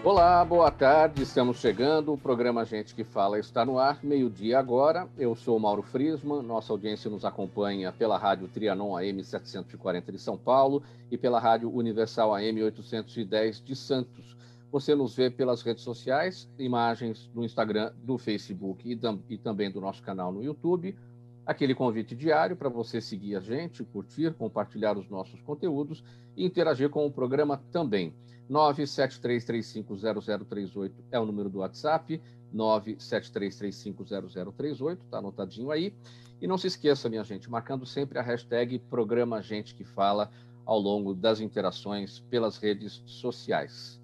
Olá, boa tarde, estamos chegando, o programa Gente que Fala está no ar, meio-dia agora, eu sou o Mauro Friesman, nossa audiência nos acompanha pela Rádio Trianon AM 740 de São Paulo e pela Rádio Universal AM 810 de Santos. Você nos vê pelas redes sociais, imagens do Instagram, do Facebook e também do nosso canal no YouTube. Aquele convite diário para você seguir a gente, curtir, compartilhar os nossos conteúdos e interagir com o programa também. 973350038 é o número do WhatsApp, 973350038, está anotadinho aí. E não se esqueça, minha gente, marcando sempre a hashtag Programa Gente que Fala ao longo das interações pelas redes sociais.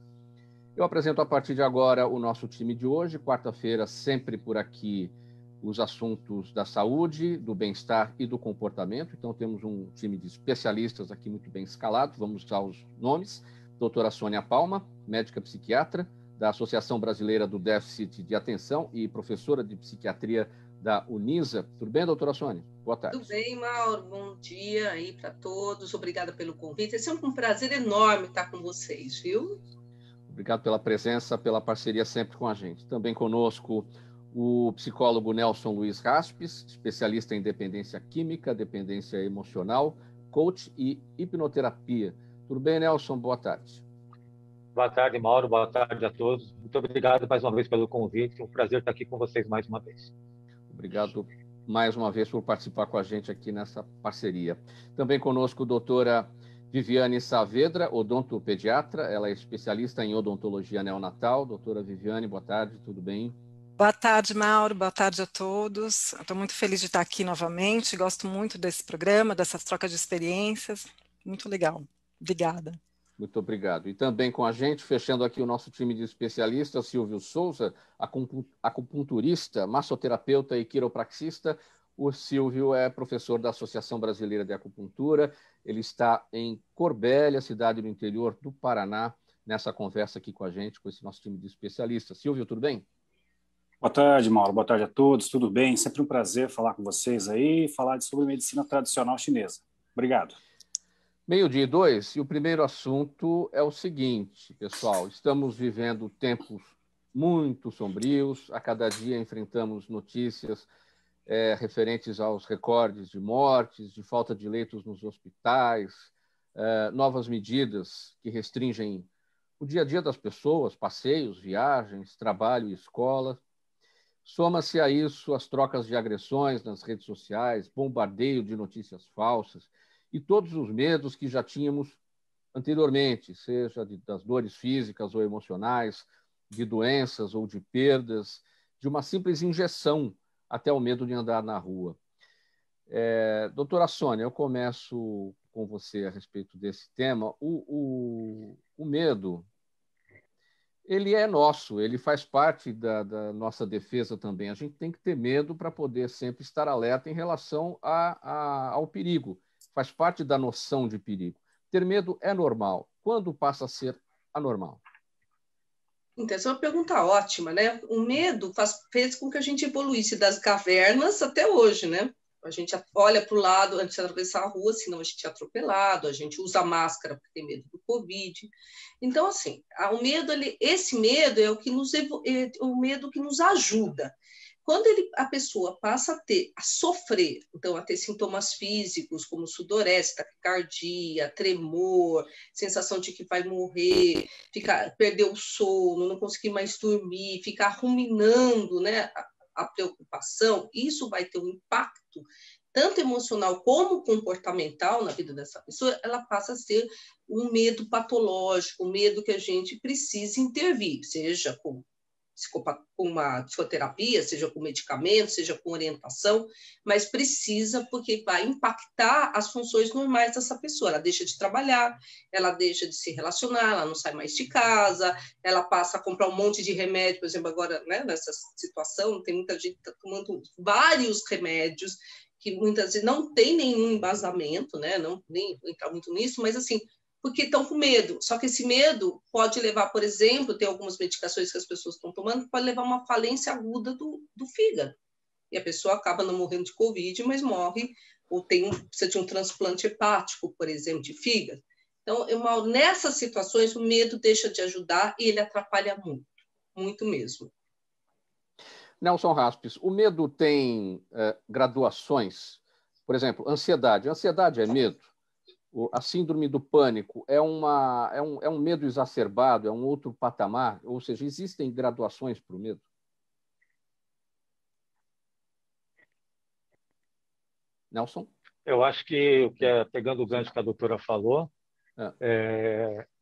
Eu apresento a partir de agora o nosso time de hoje, quarta-feira, sempre por aqui, os assuntos da saúde, do bem-estar e do comportamento. Então, temos um time de especialistas aqui muito bem escalado, vamos aos nomes. Doutora Sônia Palma, médica psiquiatra da Associação Brasileira do Déficit de Atenção e professora de psiquiatria da Unisa. Tudo bem, doutora Sônia? Boa tarde. Tudo bem, Mauro. Bom dia aí para todos. Obrigada pelo convite. É sempre um prazer enorme estar com vocês, viu? Obrigado pela presença, pela parceria sempre com a gente. Também conosco o psicólogo Nelson Luiz Raspes, especialista em dependência química, dependência emocional, coach e hipnoterapia. Tudo bem, Nelson? Boa tarde. Boa tarde, Mauro. Boa tarde a todos. Muito obrigado mais uma vez pelo convite. É um prazer estar aqui com vocês mais uma vez. Obrigado mais uma vez por participar com a gente aqui nessa parceria. Também conosco a doutora Viviane Saavedra, odontopediatra. Ela é especialista em odontologia neonatal. Doutora Viviane, boa tarde. Tudo bem? Boa tarde, Mauro. Boa tarde a todos. Estou muito feliz de estar aqui novamente. Gosto muito desse programa, dessas trocas de experiências. Muito legal. Obrigada. Muito obrigado. E também com a gente, fechando aqui o nosso time de especialistas, Silvio Souza, acupunturista, massoterapeuta e quiropraxista. O Silvio é professor da Associação Brasileira de Acupuntura. Ele está em Corbélia, cidade do interior do Paraná, nessa conversa aqui com a gente, com esse nosso time de especialistas. Silvio, tudo bem? Boa tarde, Mauro. Boa tarde a todos. Tudo bem? Sempre um prazer falar com vocês aí e falar sobre medicina tradicional chinesa. Obrigado. 12:02, e o primeiro assunto é o seguinte, pessoal, estamos vivendo tempos muito sombrios, a cada dia enfrentamos notícias referentes aos recordes de mortes, de falta de leitos nos hospitais, novas medidas que restringem o dia a dia das pessoas, passeios, viagens, trabalho e escola. Soma-se a isso as trocas de agressões nas redes sociais, bombardeio de notícias falsas, e todos os medos que já tínhamos anteriormente, seja das dores físicas ou emocionais, de doenças ou de perdas, de uma simples injeção, até o medo de andar na rua. Doutora Sônia, eu começo com você a respeito desse tema. O medo, ele é nosso, ele faz parte da nossa defesa também. A gente tem que ter medo para poder sempre estar alerta em relação ao perigo. Faz parte da noção de perigo. Ter medo é normal. Quando passa a ser anormal? Então, essa é uma pergunta ótima, né? O medo fez com que a gente evoluísse das cavernas até hoje, né? A gente olha para o lado antes de atravessar a rua, senão a gente é atropelado, a gente usa máscara porque tem medo do Covid. Então, assim, esse medo é o medo que nos ajuda. Quando a pessoa passa a sofrer, então a ter sintomas físicos como sudorese, taquicardia, tremor, sensação de que vai morrer, perder o sono, não conseguir mais dormir, ficar ruminando, né, a preocupação, isso vai ter um impacto tanto emocional como comportamental na vida dessa pessoa. Ela passa a ser um medo patológico, um medo que a gente precisa intervir, seja com uma psicoterapia, seja com medicamento, seja com orientação, mas precisa, porque vai impactar as funções normais dessa pessoa. Ela deixa de trabalhar, ela deixa de se relacionar, ela não sai mais de casa, ela passa a comprar um monte de remédio, por exemplo, agora, né, nessa situação, tem muita gente tomando vários remédios que muitas vezes não tem nenhum embasamento, né, não nem vou entrar muito nisso, mas assim, porque estão com medo. Só que esse medo pode levar, por exemplo, tem algumas medicações que as pessoas estão tomando, pode levar a uma falência aguda do fígado. E a pessoa acaba não morrendo de Covid, mas morre, ou precisa de um transplante hepático, por exemplo, de fígado. Então, Mauro, nessas situações, o medo deixa de ajudar e ele atrapalha muito, muito mesmo. Nelson Raspes, o medo tem graduações? Por exemplo, ansiedade. Ansiedade é medo? A síndrome do pânico é um medo exacerbado, é um outro patamar? Ou seja, existem graduações para o medo? Nelson? Eu acho que pegando o gancho que a doutora falou,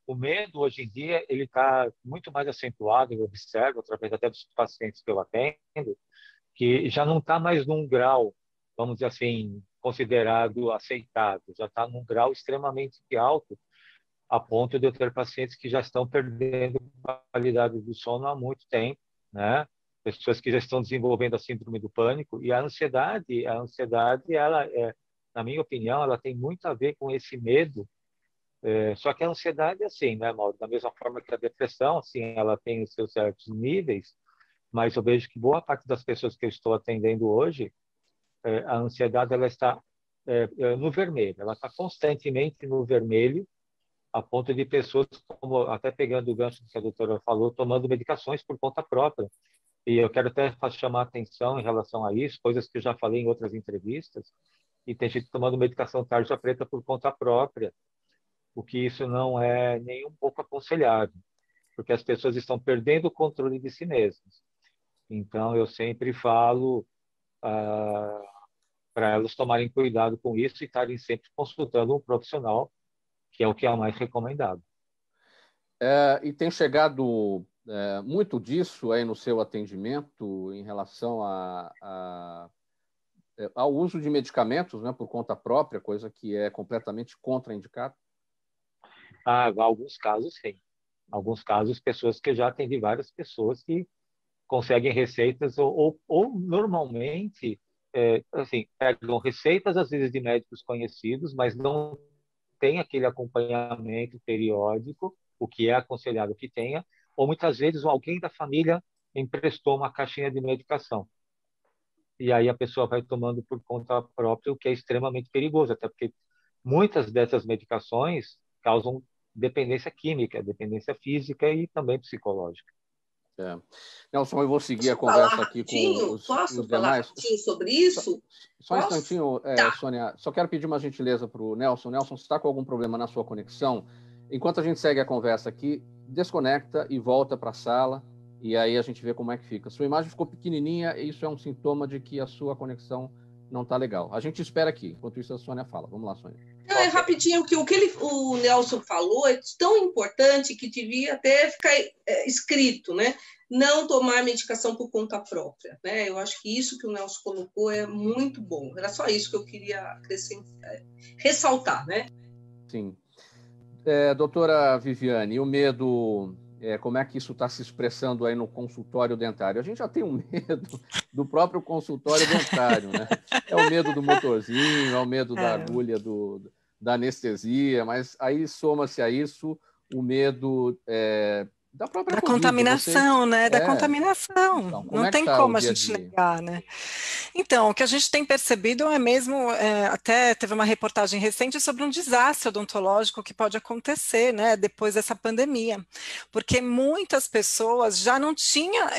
o medo hoje em dia ele está muito mais acentuado, eu observo através até dos pacientes que eu atendo, que já não está mais num grau, vamos dizer assim, considerado aceitável, já está num grau extremamente alto, a ponto de eu ter pacientes que já estão perdendo qualidade do sono há muito tempo, né? Pessoas que já estão desenvolvendo a síndrome do pânico, e a ansiedade, ela na minha opinião, ela tem muito a ver com esse medo. Só que a ansiedade é assim, né, Mauro? Da mesma forma que a depressão, assim, ela tem os seus certos níveis, mas eu vejo que boa parte das pessoas que eu estou atendendo hoje, a ansiedade ela está no vermelho, ela está constantemente no vermelho, a ponto de pessoas, como até pegando o gancho que a doutora falou, tomando medicações por conta própria. E eu quero até chamar a atenção em relação a isso, coisas que eu já falei em outras entrevistas, e tem gente tomando medicação tarja preta por conta própria, o que isso não é nem um pouco aconselhável, porque as pessoas estão perdendo o controle de si mesmas. Então, eu sempre falo para elas tomarem cuidado com isso e estarem sempre consultando um profissional, que é o que é mais recomendado. E tem chegado muito disso aí no seu atendimento em relação ao uso de medicamentos, né, por conta própria, coisa que é completamente contraindicada? Alguns casos, sim. Alguns casos, pessoas que já atendi várias pessoas que conseguem receitas ou normalmente assim, pegam receitas às vezes de médicos conhecidos, mas não tem aquele acompanhamento periódico, o que é aconselhável que tenha, ou muitas vezes alguém da família emprestou uma caixinha de medicação. E aí a pessoa vai tomando por conta própria, o que é extremamente perigoso, até porque muitas dessas medicações causam dependência química, dependência física e também psicológica. Nelson, eu vou seguir a conversa aqui com os Posso falar demais. rapidinho sobre isso? Só um instantinho, Sônia. Só quero pedir uma gentileza para o Nelson. Nelson, se está com algum problema na sua conexão, enquanto a gente segue a conversa aqui, desconecta e volta para a sala, e aí a gente vê como é que fica. Sua imagem ficou pequenininha, e isso é um sintoma de que a sua conexão não está legal. A gente espera aqui. Enquanto isso, a Sônia fala. Vamos lá, Sônia. Rapidinho, que o Nelson falou é tão importante que devia até ficar escrito, né? Não tomar medicação por conta própria, né? Eu acho que isso que o Nelson colocou é muito bom. Era só isso que eu queria ressaltar, né? Sim. Doutora Viviane, o medo, como é que isso está se expressando aí no consultório dentário? A gente já tem um medo do próprio consultório dentário, né? É o medo do motorzinho, é o medo da agulha da anestesia, mas aí soma-se a isso o medo da própria da COVID. contaminação, né? Da contaminação. Então, não tem como a gente negar, né? Então, o que a gente tem percebido é mesmo, até teve uma reportagem recente sobre um desastre odontológico que pode acontecer, né, depois dessa pandemia, porque muitas pessoas já não tinham,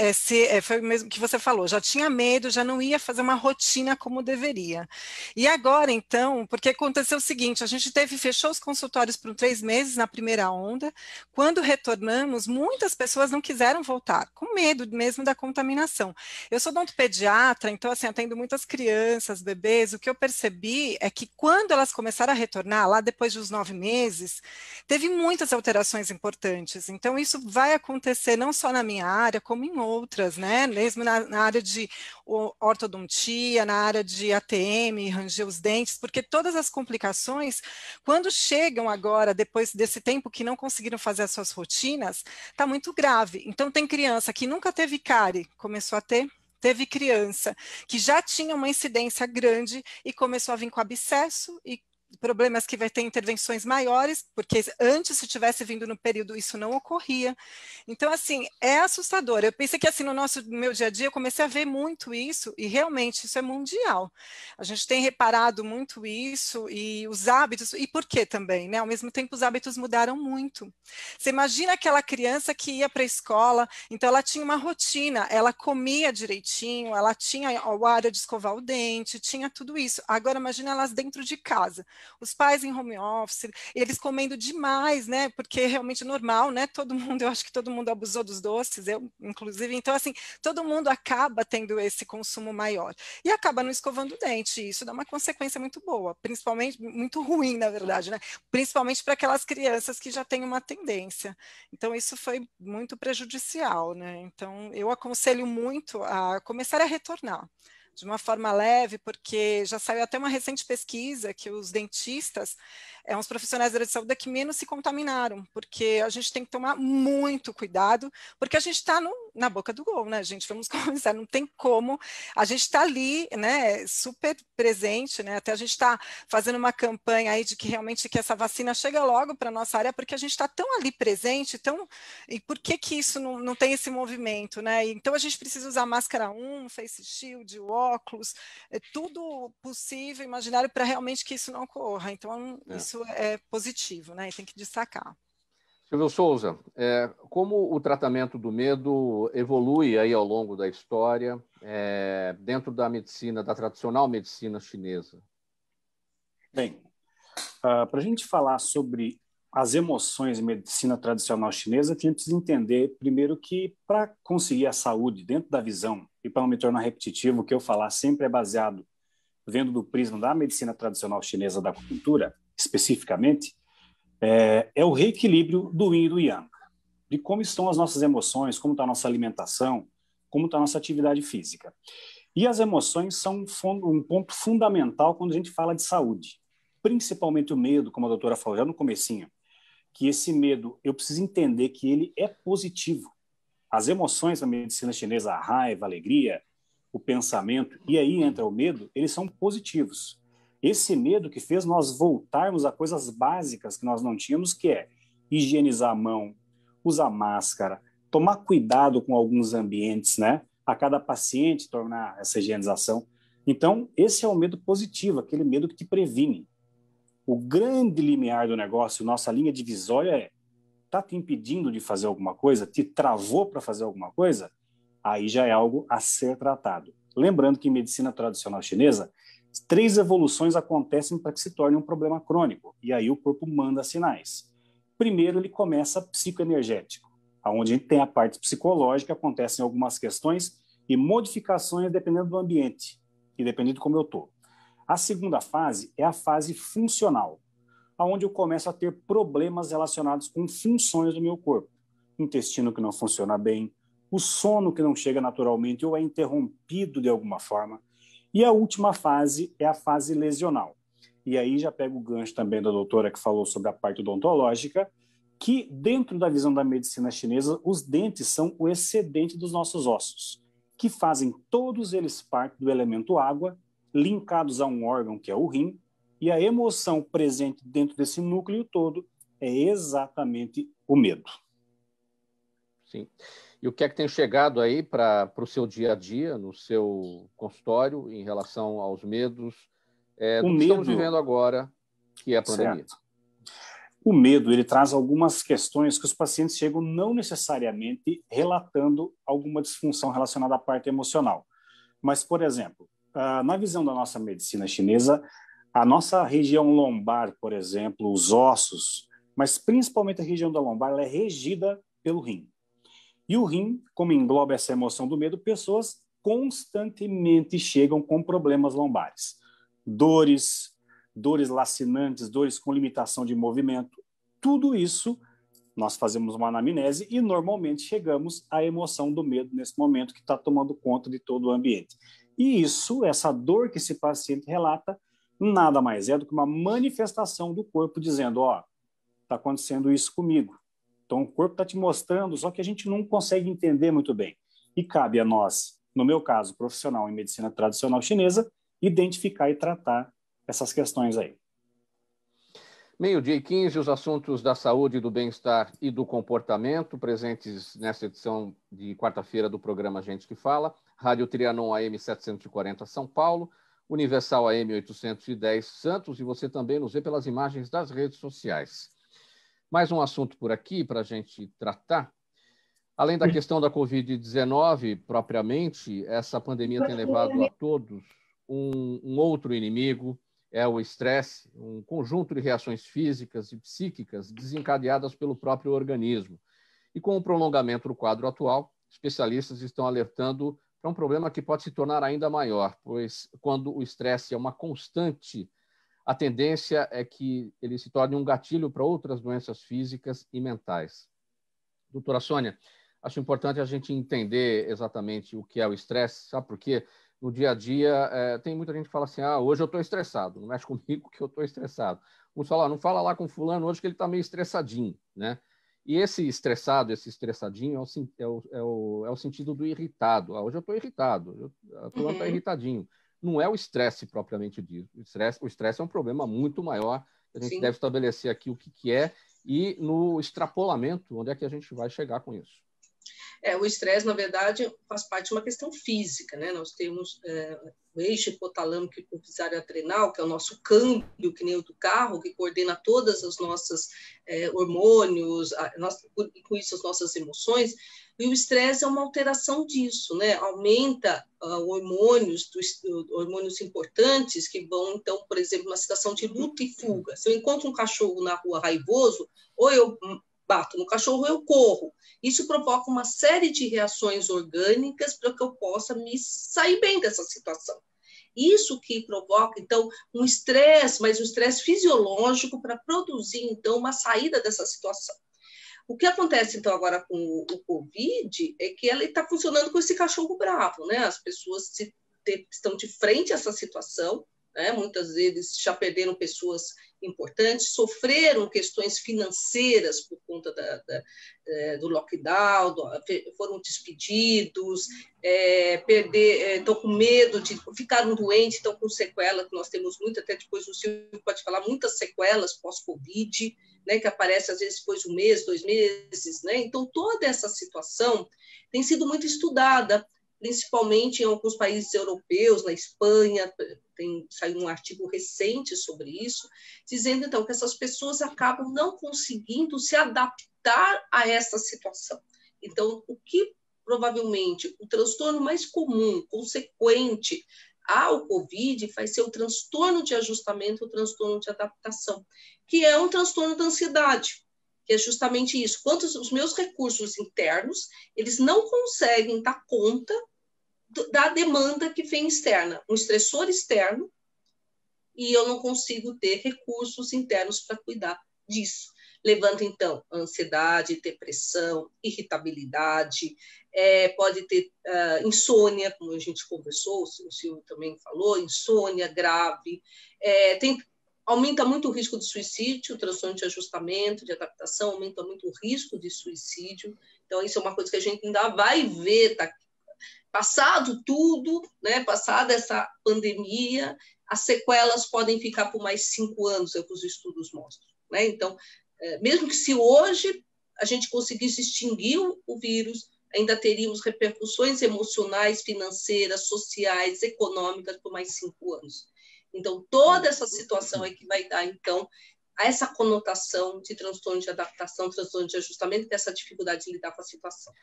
foi o mesmo que você falou, já tinha medo, já não ia fazer uma rotina como deveria. E agora, então, porque aconteceu o seguinte, a gente fechou os consultórios por 3 meses na primeira onda, quando retornamos, muitas pessoas não quiseram voltar, com medo mesmo da contaminação. Eu sou odontopediatra, então, assim, atendo muitas crianças, bebês, o que eu percebi é que quando elas começaram a retornar, lá depois dos 9 meses, teve muitas alterações importantes. Então, isso vai acontecer não só na minha área, como em outras, né? Mesmo na área de ortodontia, na área de ATM, ranger os dentes, porque todas as complicações, quando chegam agora, depois desse tempo que não conseguiram fazer as suas rotinas, está muito grave. Então, tem criança que nunca teve cárie, começou a ter. Teve criança que já tinha uma incidência grande e começou a vir com abscesso e problemas que vai ter intervenções maiores, porque antes, se tivesse vindo no período, isso não ocorria. Então, assim, é assustador. Eu pensei que, assim, no meu dia a dia, eu comecei a ver muito isso, e realmente isso é mundial. A gente tem reparado muito isso, e os hábitos, e por quê também, né? Ao mesmo tempo, os hábitos mudaram muito. Você imagina aquela criança que ia para a escola, então ela tinha uma rotina, ela comia direitinho, ela tinha a área de escovar o dente, tinha tudo isso. Agora, imagina elas dentro de casa, os pais em home office, eles comendo demais, né? Porque é realmente normal, né? Todo mundo, eu acho que todo mundo abusou dos doces, eu inclusive. Então, assim, todo mundo acaba tendo esse consumo maior e acaba não escovando o dente. E isso dá uma consequência muito boa, principalmente muito ruim, na verdade, né? Principalmente para aquelas crianças que já têm uma tendência. Então, isso foi muito prejudicial, né? Então, eu aconselho muito a começar a retornar de uma forma leve, porque já saiu até uma recente pesquisa que os dentistas uns profissionais da área de saúde que menos se contaminaram, porque a gente tem que tomar muito cuidado, porque a gente está na boca do gol, né, gente? Vamos começar, não tem como, a gente está ali, né, super presente, né, até a gente está fazendo uma campanha aí de que realmente que essa vacina chega logo para a nossa área, porque a gente está tão ali presente, e por que isso não tem esse movimento, né? Então a gente precisa usar máscara face shield, o óculos, tudo possível, imaginário, para realmente que isso não ocorra. Então, isso é positivo, né? E tem que destacar. Silvio Souza, como o tratamento do medo evolui aí ao longo da história, dentro da medicina, da tradicional medicina chinesa? Bem, para a gente falar sobre as emoções em medicina tradicional chinesa, a gente precisa entender, primeiro, que para conseguir a saúde dentro da visão, e para não me tornar repetitivo, o que eu falar sempre é baseado, vendo do prisma da medicina tradicional chinesa, da acupuntura, especificamente, é o reequilíbrio do yin e do yang, de como estão as nossas emoções, como está a nossa alimentação, como está a nossa atividade física. E as emoções são um ponto fundamental quando a gente fala de saúde, principalmente o medo, como a doutora falou já no comecinho, que esse medo, eu preciso entender que ele é positivo. As emoções da medicina chinesa, a raiva, a alegria, o pensamento, e aí entra o medo, eles são positivos. Esse medo que fez nós voltarmos a coisas básicas que nós não tínhamos, que é higienizar a mão, usar máscara, tomar cuidado com alguns ambientes, né? A cada paciente tornar essa higienização. Então, esse é o medo positivo, aquele medo que te previne. O grande limiar do negócio, nossa linha divisória está te impedindo de fazer alguma coisa, te travou para fazer alguma coisa, aí já é algo a ser tratado. Lembrando que em medicina tradicional chinesa, 3 evoluções acontecem para que se torne um problema crônico, e aí o corpo manda sinais. Primeiro, ele começa psicoenergético, onde a gente tem a parte psicológica, acontecem algumas questões e modificações dependendo do ambiente e dependendo de como eu estou. A segunda fase é a fase funcional, onde eu começo a ter problemas relacionados com funções do meu corpo. Intestino que não funciona bem, o sono que não chega naturalmente ou é interrompido de alguma forma. E a última fase é a fase lesional. E aí já pego o gancho também da doutora que falou sobre a parte odontológica, que dentro da visão da medicina chinesa, os dentes são o excedente dos nossos ossos, que fazem todos eles parte do elemento água, linkados a um órgão que é o rim, e a emoção presente dentro desse núcleo todo é exatamente o medo. Sim. E o que é que tem chegado aí para o seu dia a dia, no seu consultório, em relação aos medos do que estamos vivendo agora, que é a pandemia? Certo. O medo, ele traz algumas questões que os pacientes chegam não necessariamente relatando alguma disfunção relacionada à parte emocional. Mas, por exemplo, na visão da nossa medicina chinesa, a nossa região lombar, por exemplo, os ossos, mas principalmente a região da lombar, ela é regida pelo rim. E o rim, como engloba essa emoção do medo, pessoas constantemente chegam com problemas lombares. Dores lacinantes, dores com limitação de movimento. Tudo isso, nós fazemos uma anamnese e normalmente chegamos à emoção do medo nesse momento que está tomando conta de todo o ambiente. E isso, essa dor que esse paciente relata, nada mais é do que uma manifestação do corpo dizendo, está acontecendo isso comigo. Então, o corpo está te mostrando, só que a gente não consegue entender muito bem. E cabe a nós, no meu caso, profissional em medicina tradicional chinesa, identificar e tratar essas questões aí. 12h15, os assuntos da saúde, do bem-estar e do comportamento, presentes nesta edição de quarta-feira do programa Gente que Fala, Rádio Trianon AM 740 São Paulo, Universal AM 810 Santos, e você também nos vê pelas imagens das redes sociais. Mais um assunto por aqui para a gente tratar. Além da questão da Covid-19 propriamente, essa pandemia tem levado a todos um outro inimigo, é o estresse, um conjunto de reações físicas e psíquicas desencadeadas pelo próprio organismo. E com o prolongamento do quadro atual, especialistas estão alertando para um problema que pode se tornar ainda maior, pois quando o estresse é uma constante, a tendência é que ele se torne um gatilho para outras doenças físicas e mentais. Doutora Sônia, acho importante a gente entender exatamente o que é o estresse, sabe por quê? No dia a dia, tem muita gente que fala assim, hoje eu estou estressado, não mexe comigo que eu estou estressado. Uns falam, não fala lá com fulano hoje que ele está meio estressadinho, né? E esse estressado, esse estressadinho é o sentido do irritado. Hoje eu estou irritado, fulano está irritadinho. Não é o estresse propriamente dito. O estresse é um problema muito maior, a gente deve estabelecer aqui o que é e no extrapolamento, onde é que a gente vai chegar com isso. O estresse, na verdade, faz parte de uma questão física, né? Nós temos o eixo hipotalâmico e hipofisário adrenal, que é o nosso câmbio, que nem o do carro, que coordena todas as nossas hormônios, e com isso as nossas emoções, e o estresse é uma alteração disso, né? Aumenta hormônios importantes que vão, então, por exemplo, uma situação de luta e fuga. Se eu encontro um cachorro na rua raivoso, ou eu bato no cachorro, eu corro. Isso provoca uma série de reações orgânicas para que eu possa me sair bem dessa situação. Isso que provoca, então, um estresse, mas um estresse fisiológico para produzir, então, uma saída dessa situação. O que acontece, então, agora com o Covid é que ela está funcionando com esse cachorro bravo, né? As pessoas estão de frente a essa situação, né? Muitas vezes já perderam pessoas importantes, sofreram questões financeiras por conta do lockdown, foram despedidos, estão com medo, ficaram doentes, estão com sequela, que nós temos muito, até depois o Silvio pode falar, muitas sequelas pós-Covid, né, que aparece às vezes depois de 1 mês, 2 meses, né? Então toda essa situação tem sido muito estudada, principalmente em alguns países europeus, na Espanha, saiu um artigo recente sobre isso, dizendo, então, que essas pessoas acabam não conseguindo se adaptar a essa situação. Então, o que provavelmente o transtorno mais comum, consequente ao Covid, vai ser o transtorno de ajustamento, o transtorno de adaptação, que é um transtorno da ansiedade, que é justamente isso. Quanto os meus recursos internos, eles não conseguem dar conta da demanda que vem externa, um estressor externo, e eu não consigo ter recursos internos para cuidar disso. Levanta, então, ansiedade, depressão, irritabilidade, pode ter insônia, como a gente conversou, o Silvio também falou, insônia grave, aumenta muito o risco de suicídio, o transtorno de ajustamento, de adaptação, aumenta muito o risco de suicídio. Então, isso é uma coisa que a gente ainda vai ver, passado tudo, né, passada essa pandemia, as sequelas podem ficar por mais 5 anos, é o que os estudos mostram, né? Então, mesmo que se hoje a gente conseguisse extinguir o vírus, ainda teríamos repercussões emocionais, financeiras, sociais, econômicas por mais 5 anos. Então, toda essa situação é que vai dar, então, a essa conotação de transtorno de adaptação, transtorno de ajustamento, dessa dificuldade de lidar com a situação.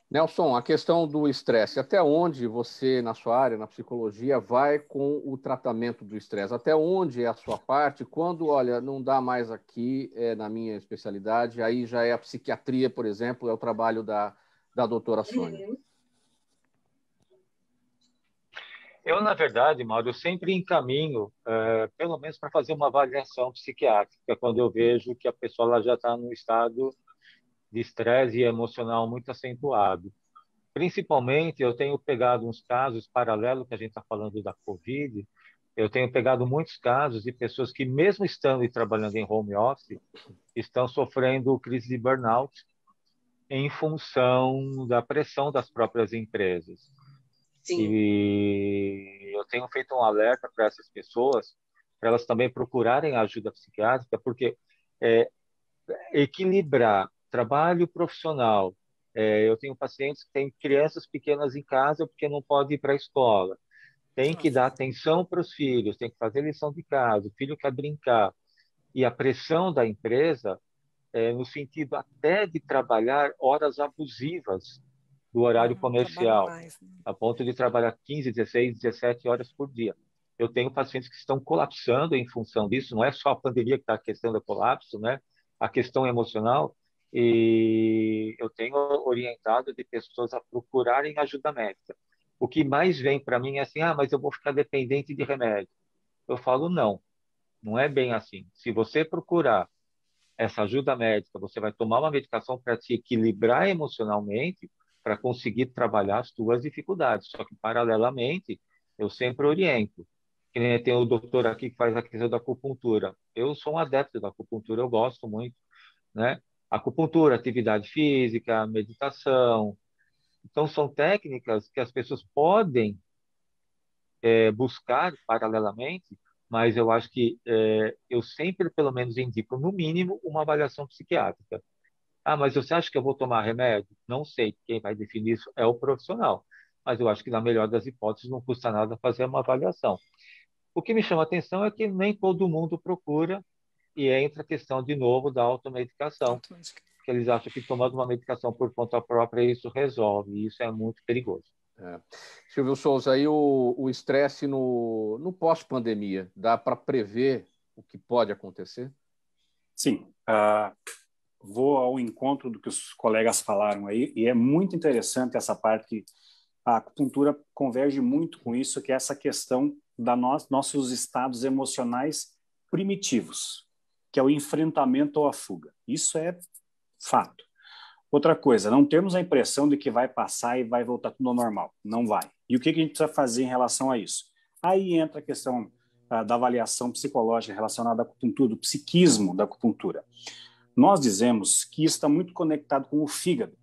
Nelson, a questão do estresse, até onde você, na sua área, na psicologia, vai com o tratamento do estresse? Até onde é a sua parte? Quando, olha, não dá mais aqui, na minha especialidade, aí já é a psiquiatria, por exemplo, é o trabalho da doutora Sônia. Eu, na verdade, Mauro, eu sempre encaminho, pelo menos para fazer uma avaliação psiquiátrica, quando eu vejo que a pessoa ela já está num estado de estresse emocional muito acentuado. Principalmente, eu tenho pegado uns casos paralelos, que a gente está falando da Covid, eu tenho pegado muitos casos de pessoas que, mesmo estando e trabalhando em home office, estão sofrendo crise de burnout em função da pressão das próprias empresas. Sim. E eu tenho feito um alerta para essas pessoas, para elas também procurarem ajuda psiquiátrica, porque equilibrar trabalho profissional. Eu tenho pacientes que têm crianças pequenas em casa porque não podem ir para a escola. Tem que dar atenção para os filhos, tem que fazer lição de casa, o filho quer brincar. E a pressão da empresa, no sentido até de trabalhar horas abusivas do horário comercial, mais, né? a ponto de trabalhar 15, 16, 17 horas por dia. Eu tenho pacientes que estão colapsando em função disso, não é só a pandemia que está a questão do colapso, né? A questão emocional, e eu tenho orientado de pessoas a procurarem ajuda médica. O que mais vem para mim é assim, mas eu vou ficar dependente de remédio. Eu falo, não é bem assim. Se você procurar essa ajuda médica, você vai tomar uma medicação para te equilibrar emocionalmente, para conseguir trabalhar as suas dificuldades. Só que, paralelamente, eu sempre oriento. Que nem tem o doutor aqui que faz a questão da acupuntura. Eu sou um adepto da acupuntura, eu gosto muito, né? Acupuntura, atividade física, meditação. Então, são técnicas que as pessoas podem buscar paralelamente, mas eu acho que eu sempre, pelo menos, indico, no mínimo, uma avaliação psiquiátrica. Mas você acha que eu vou tomar remédio? Não sei. Quem vai definir isso é o profissional. Mas eu acho que, na melhor das hipóteses, não custa nada fazer uma avaliação. O que me chama a atenção é que nem todo mundo procura e entra a questão, de novo, da automedicação. Que eles acham que tomando uma medicação por conta própria isso resolve. E isso é muito perigoso. Silvio Souza, aí o estresse no pós-pandemia, dá para prever o que pode acontecer? Sim. Vou ao encontro do que os colegas falaram aí, e é muito interessante essa parte que a acupuntura converge muito com isso, que é essa questão da nossos estados emocionais primitivos, que é o enfrentamento ou a fuga. Isso é fato. Outra coisa, não temos a impressão de que vai passar e vai voltar tudo ao normal. Não vai. E o que a gente precisa fazer em relação a isso? Aí entra a questão da avaliação psicológica relacionada à acupuntura, do psiquismo da acupuntura. Nós dizemos que isso está muito conectado com o fígado.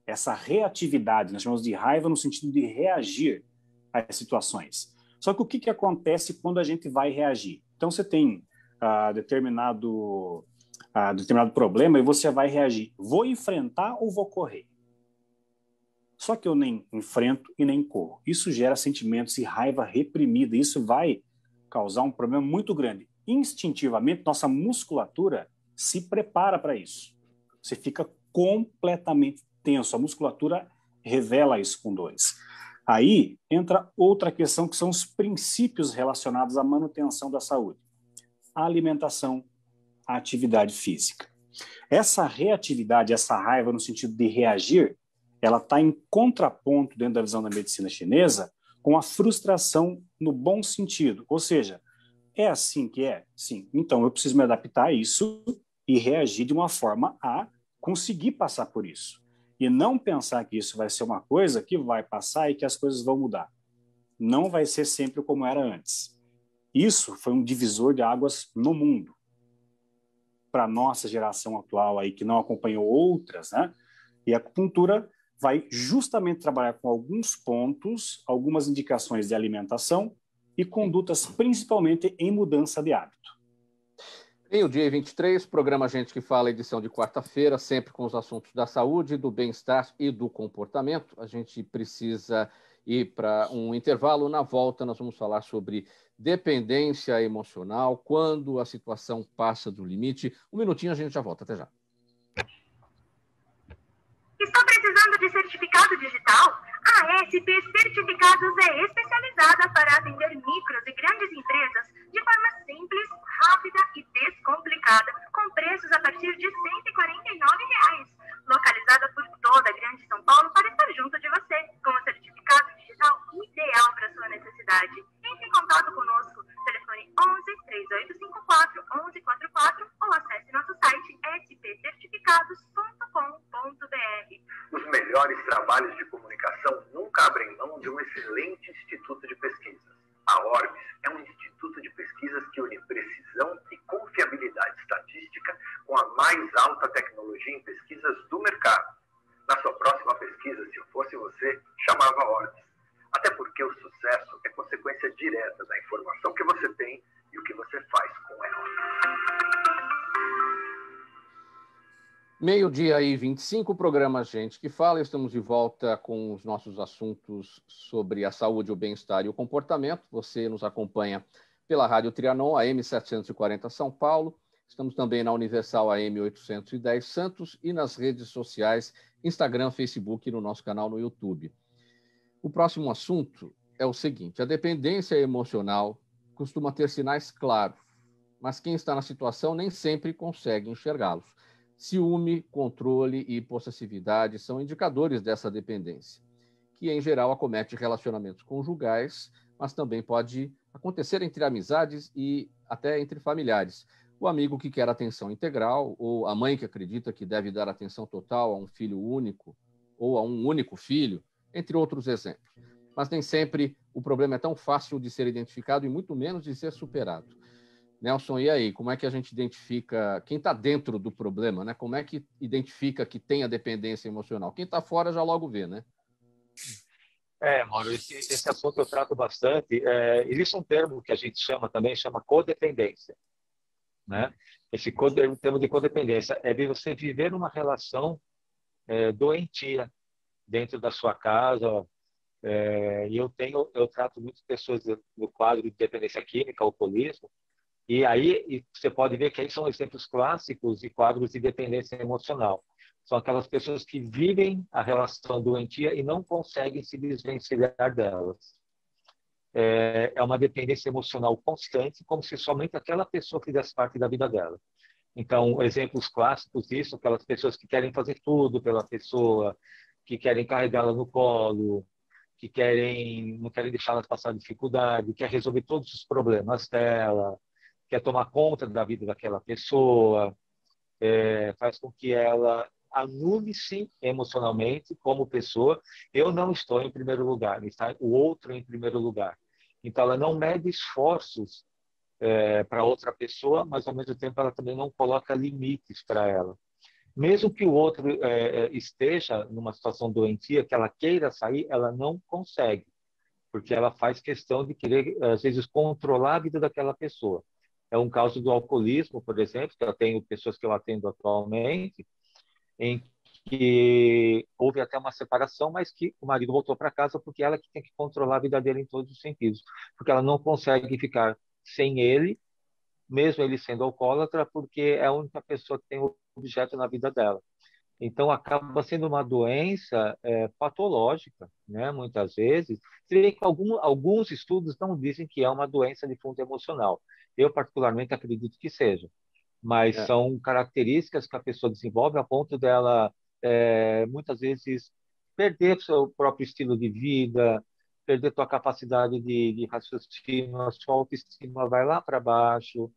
Essa reatividade, nós chamamos de raiva no sentido de reagir às situações. Só que o que acontece quando a gente vai reagir? Então, você tem determinado problema e você vai reagir. Vou enfrentar ou vou correr? Só que eu nem enfrento e nem corro. Isso gera sentimentos de raiva reprimida. Isso vai causar um problema muito grande. Instintivamente, nossa musculatura se prepara para isso. Você fica completamente tenso. A musculatura revela isso com dores. Aí entra outra questão, que são os princípios relacionados à manutenção da saúde. A alimentação, a atividade física. Essa reatividade, essa raiva no sentido de reagir, ela está em contraponto, dentro da visão da medicina chinesa, com a frustração no bom sentido. Ou seja, é assim que é? Sim. Então, eu preciso me adaptar a isso e reagir de uma forma a conseguir passar por isso. E não pensar que isso vai ser uma coisa que vai passar e que as coisas vão mudar. Não vai ser sempre como era antes. Isso foi um divisor de águas no mundo. Para a nossa geração atual, aí, que não acompanhou outras, né? E a acupuntura vai justamente trabalhar com alguns pontos, algumas indicações de alimentação e condutas, principalmente em mudança de hábito. Em o dia 23, programa Gente que Fala, edição de quarta-feira, sempre com os assuntos da saúde, do bem-estar e do comportamento. A gente precisa ir para um intervalo. Na volta, nós vamos falar sobre dependência emocional, quando a situação passa do limite. Um minutinho, a gente já volta. Até já. Está precisando de certificado digital? A SP Certificados é especializada para atender micros e grandes empresas de forma simples, rápida e descomplicada, com preços a partir de R$ 149,00. Localizada por toda a Grande São Paulo para estar junto de você, com o certificado digital ideal para sua necessidade. Entre em contato conosco, telefone 11 3854 1144 ou acesse nosso site spcertificados.com.br. Os melhores trabalhos de comunicação nunca abrem mão de um excelente instituto de pesquisas. A Orbis é um instituto de pesquisas que une precisão e confiabilidade estatística com a mais alta tecnologia em pesquisas do mercado. Na sua próxima pesquisa, se eu fosse você, chamava Orbis. Até porque o sucesso é consequência direta da informação que você tem e o que você Meio-dia e 25, programa Gente que Fala. Estamos de volta com os nossos assuntos sobre a saúde, o bem-estar e o comportamento. Você nos acompanha pela Rádio Trianon, AM 740 São Paulo. Estamos também na Universal AM 810 Santos e nas redes sociais, Instagram, Facebook e no nosso canal no YouTube. O próximo assunto é o seguinte: a dependência emocional costuma ter sinais claros, mas quem está na situação nem sempre consegue enxergá-los. Ciúme, controle e possessividade são indicadores dessa dependência, que em geral acomete relacionamentos conjugais, mas também pode acontecer entre amizades e até entre familiares. O amigo que quer atenção integral, ou a mãe que acredita que deve dar atenção total a um filho único, ou a um único filho, entre outros exemplos. Mas nem sempre o problema é tão fácil de ser identificado e muito menos de ser superado. Nelson, e aí, como é que a gente identifica quem está dentro do problema, né? Como é que identifica que tem a dependência emocional? Quem está fora já logo vê, né? Mauro, esse assunto eu trato bastante. Existe um termo que a gente chama codependência, né? Esse termo de codependência é de você viver numa relação doentia dentro da sua casa. E eu trato muitas pessoas no quadro de dependência química, alcoolismo. E aí você pode ver que aí são exemplos clássicos de quadros de dependência emocional. São aquelas pessoas que vivem a relação doentia e não conseguem se desvencilhar delas. É uma dependência emocional constante, como se somente aquela pessoa fizesse parte da vida dela. Então, exemplos clássicos disso, aquelas pessoas que querem fazer tudo pela pessoa, que querem carregá-la no colo, que não querem deixá-la passar dificuldade, quer resolver todos os problemas dela, quer tomar conta da vida daquela pessoa, faz com que ela anule-se emocionalmente como pessoa. Eu não estou em primeiro lugar, está o outro em primeiro lugar. Então, ela não mede esforços para outra pessoa, mas, ao mesmo tempo, ela também não coloca limites para ela. Mesmo que o outro esteja numa situação doentia, que ela queira sair, ela não consegue, porque ela faz questão de querer, às vezes, controlar a vida daquela pessoa. É um caso do alcoolismo, por exemplo, que eu tenho pessoas que eu atendo atualmente, em que houve até uma separação, mas que o marido voltou para casa porque ela que tem que controlar a vida dele em todos os sentidos, porque ela não consegue ficar sem ele, mesmo ele sendo alcoólatra, porque é a única pessoa que tem o objeto na vida dela. Então, acaba sendo uma doença patológica, né? Muitas vezes. Você vê que alguns estudos não dizem que é uma doença de fundo emocional. Eu, particularmente, acredito que seja. Mas são características que a pessoa desenvolve a ponto dela, muitas vezes, perder seu próprio estilo de vida, perder sua capacidade de raciocínio, a sua autoestima vai lá para baixo,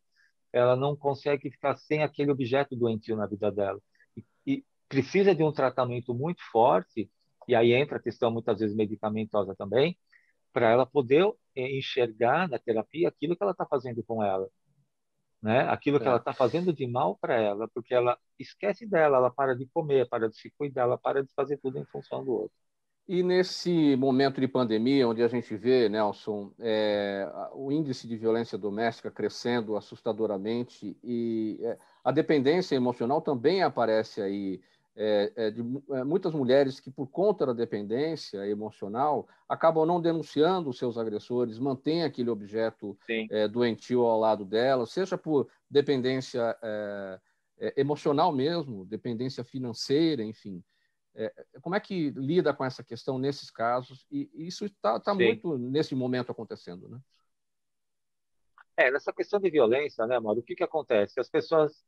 ela não consegue ficar sem aquele objeto doentio na vida dela. E precisa de um tratamento muito forte, e aí entra a questão muitas vezes medicamentosa também, para ela poder enxergar na terapia aquilo que ela está fazendo com ela, né? Aquilo que ela está fazendo de mal para ela, porque ela esquece dela, ela para de comer, para de se cuidar, ela para de fazer tudo em função do outro. E nesse momento de pandemia, onde a gente vê, Nelson, o índice de violência doméstica crescendo assustadoramente e a dependência emocional também aparece aí, de muitas mulheres que, por conta da dependência emocional, acabam não denunciando os seus agressores, mantêm aquele objeto doentio ao lado delas, seja por dependência emocional mesmo, dependência financeira, enfim. Como é que lida com essa questão nesses casos? E isso está muito nesse momento acontecendo, né? Nessa questão de violência, né, Mauro, o que acontece? As pessoas,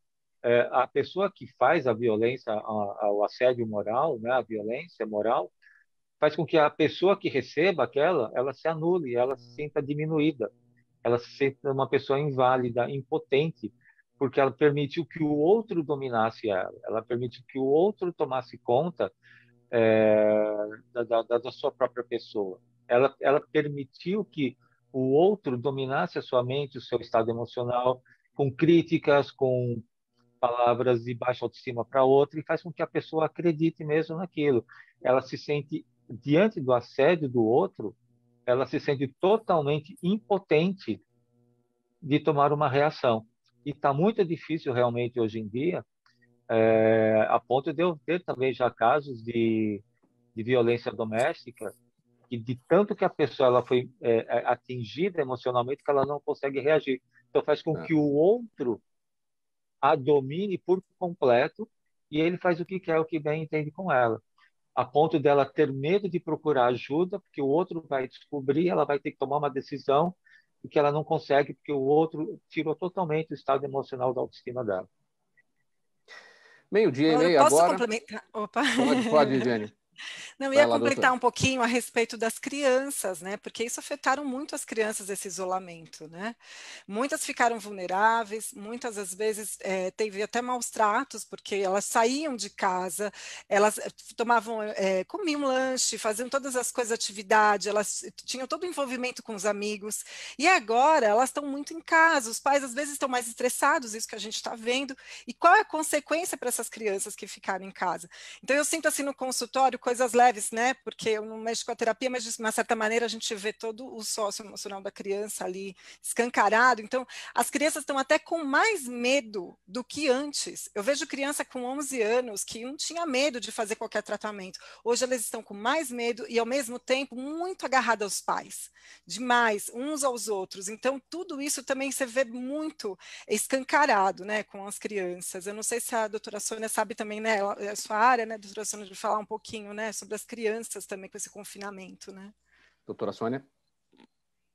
a pessoa que faz a violência, o assédio moral, né, a violência moral, faz com que a pessoa que receba ela se anule, ela se sinta diminuída, ela se sinta uma pessoa inválida, impotente, porque ela permitiu que o outro dominasse ela permitiu que o outro tomasse conta da sua própria pessoa. Ela permitiu que o outro dominasse a sua mente, o seu estado emocional, com críticas, com palavras de baixa autoestima para outra, e faz com que a pessoa acredite mesmo naquilo. Ela se sente, diante do assédio do outro, ela se sente totalmente impotente de tomar uma reação. E está muito difícil realmente hoje em dia a ponto de eu ter também já casos de violência doméstica, que de tanto que a pessoa ela foi atingida emocionalmente que ela não consegue reagir. Então faz com que o outro a domine por completo e ele faz o que quer, o que bem entende com ela. A ponto dela ter medo de procurar ajuda, porque o outro vai descobrir, ela vai ter que tomar uma decisão e que ela não consegue, porque o outro tirou totalmente o estado emocional da autoestima dela. 12:30 Posso agora. complementar? Opa. Pode, Viviane. Não, ia completar um pouquinho a respeito das crianças, né? Porque isso afetaram muito as crianças, esse isolamento, né? Muitas ficaram vulneráveis, muitas às vezes teve até maus tratos, porque elas saíam de casa, elas tomavam, comiam lanche, faziam todas as coisas, atividade, elas tinham todo o envolvimento com os amigos, e agora elas estão muito em casa, os pais às vezes estão mais estressados, isso que a gente está vendo, e qual é a consequência para essas crianças que ficaram em casa? Então eu sinto assim no consultório, coisas leves, né? Porque eu não mexo com a terapia, mas de uma certa maneira a gente vê todo o socioemocional da criança ali escancarado. Então, as crianças estão até com mais medo do que antes. Eu vejo criança com 11 anos que não tinha medo de fazer qualquer tratamento. Hoje elas estão com mais medo e, ao mesmo tempo, muito agarradas aos pais. Demais, uns aos outros. Então, tudo isso também você vê muito escancarado, né, com as crianças. Eu não sei se a doutora Sônia sabe também, né, a sua área, né, doutora Sônia, de falar um pouquinho, né, sobre as crianças também com esse confinamento, né? Doutora Sônia?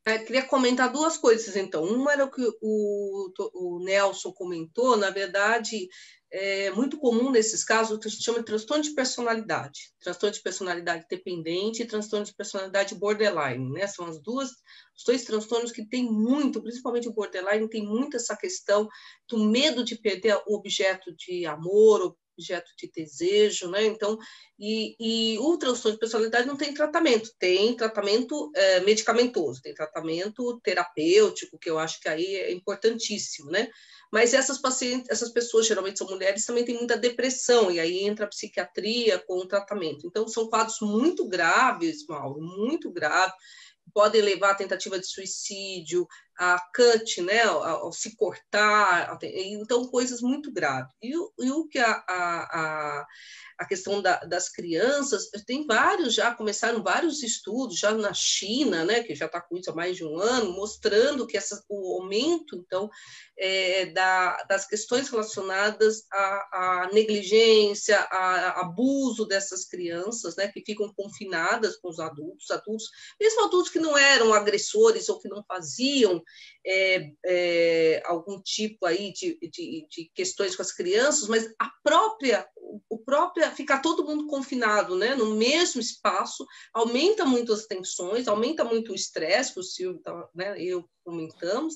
Queria comentar duas coisas, então. Uma era o que o Nelson comentou, na verdade, é muito comum nesses casos o que a gente chama de transtorno de personalidade dependente e transtorno de personalidade borderline, né? São os dois transtornos que tem muito, principalmente o borderline, tem muito essa questão do medo de perder o objeto de amor, objeto de desejo, né? Então, e o transtorno de personalidade não tem tratamento medicamentoso, tem tratamento terapêutico, que eu acho que aí é importantíssimo, né? Mas essas pessoas, geralmente são mulheres, também têm muita depressão, e aí entra a psiquiatria com o tratamento. Então, são quadros muito graves, Mauro, muito graves, podem levar à tentativa de suicídio, a cut, né, ao se cortar, então coisas muito graves. E o que a questão das crianças, tem começaram vários estudos, já na China, né, que já está com isso há mais de um ano, mostrando que o aumento, então, das questões relacionadas à negligência, a abuso dessas crianças, né, que ficam confinadas com os adultos, mesmo adultos que não eram agressores ou que não faziam algum tipo aí de questões com as crianças, mas ficar todo mundo confinado, né, no mesmo espaço, aumenta muito as tensões, aumenta muito o estresse, que o Silvio, né, eu comentamos,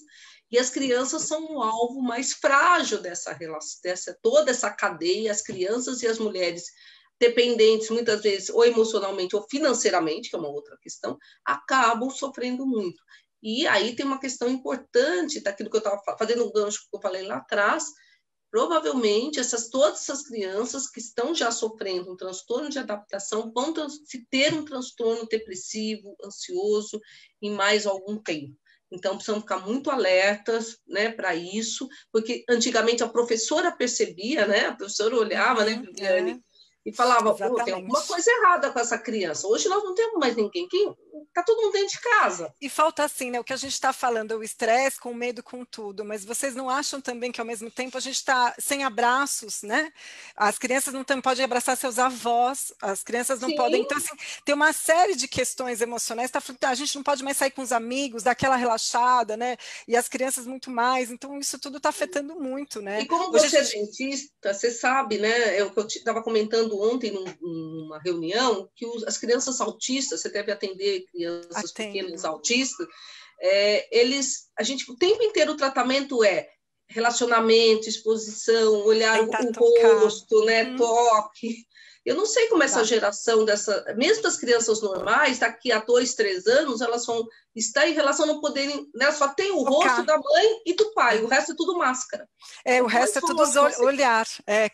e as crianças são o alvo mais frágil dessa relação, toda essa cadeia, as crianças e as mulheres dependentes, muitas vezes, ou emocionalmente ou financeiramente, que é uma outra questão, acabam sofrendo muito. E aí tem uma questão importante daquilo que eu estava fazendo um gancho que eu falei lá atrás, provavelmente todas essas crianças que estão já sofrendo um transtorno de adaptação vão ter um transtorno depressivo, ansioso em mais algum tempo. Então, precisamos ficar muito alertas, né, para isso, porque antigamente a professora percebia, né, a professora olhava, né, Viviane, e falava, pô, tem alguma coisa errada com essa criança. Hoje nós não temos mais ninguém, está todo mundo dentro de casa. E falta assim, né, o que a gente está falando, é o estresse com medo, com tudo, mas vocês não acham também que ao mesmo tempo a gente está sem abraços, né? As crianças não podem abraçar seus avós, as crianças não podem, então assim, tem uma série de questões emocionais, a gente não pode mais sair com os amigos, dar aquela relaxada, né? E as crianças muito mais, então isso tudo está afetando muito, né? E como você é dentista, você sabe, né, eu estava comentando ontem numa reunião, que as crianças autistas, você deve atender crianças pequenas autistas, o tempo inteiro o tratamento é relacionamento, exposição, olhar o rosto, né, toque. Eu não sei como essa geração mesmo das crianças normais, daqui a 2, 3 anos, elas vão estar em relação a não poderem, né? Só tem o rosto da mãe e do pai, o resto é tudo máscara. O resto é tudo olhar.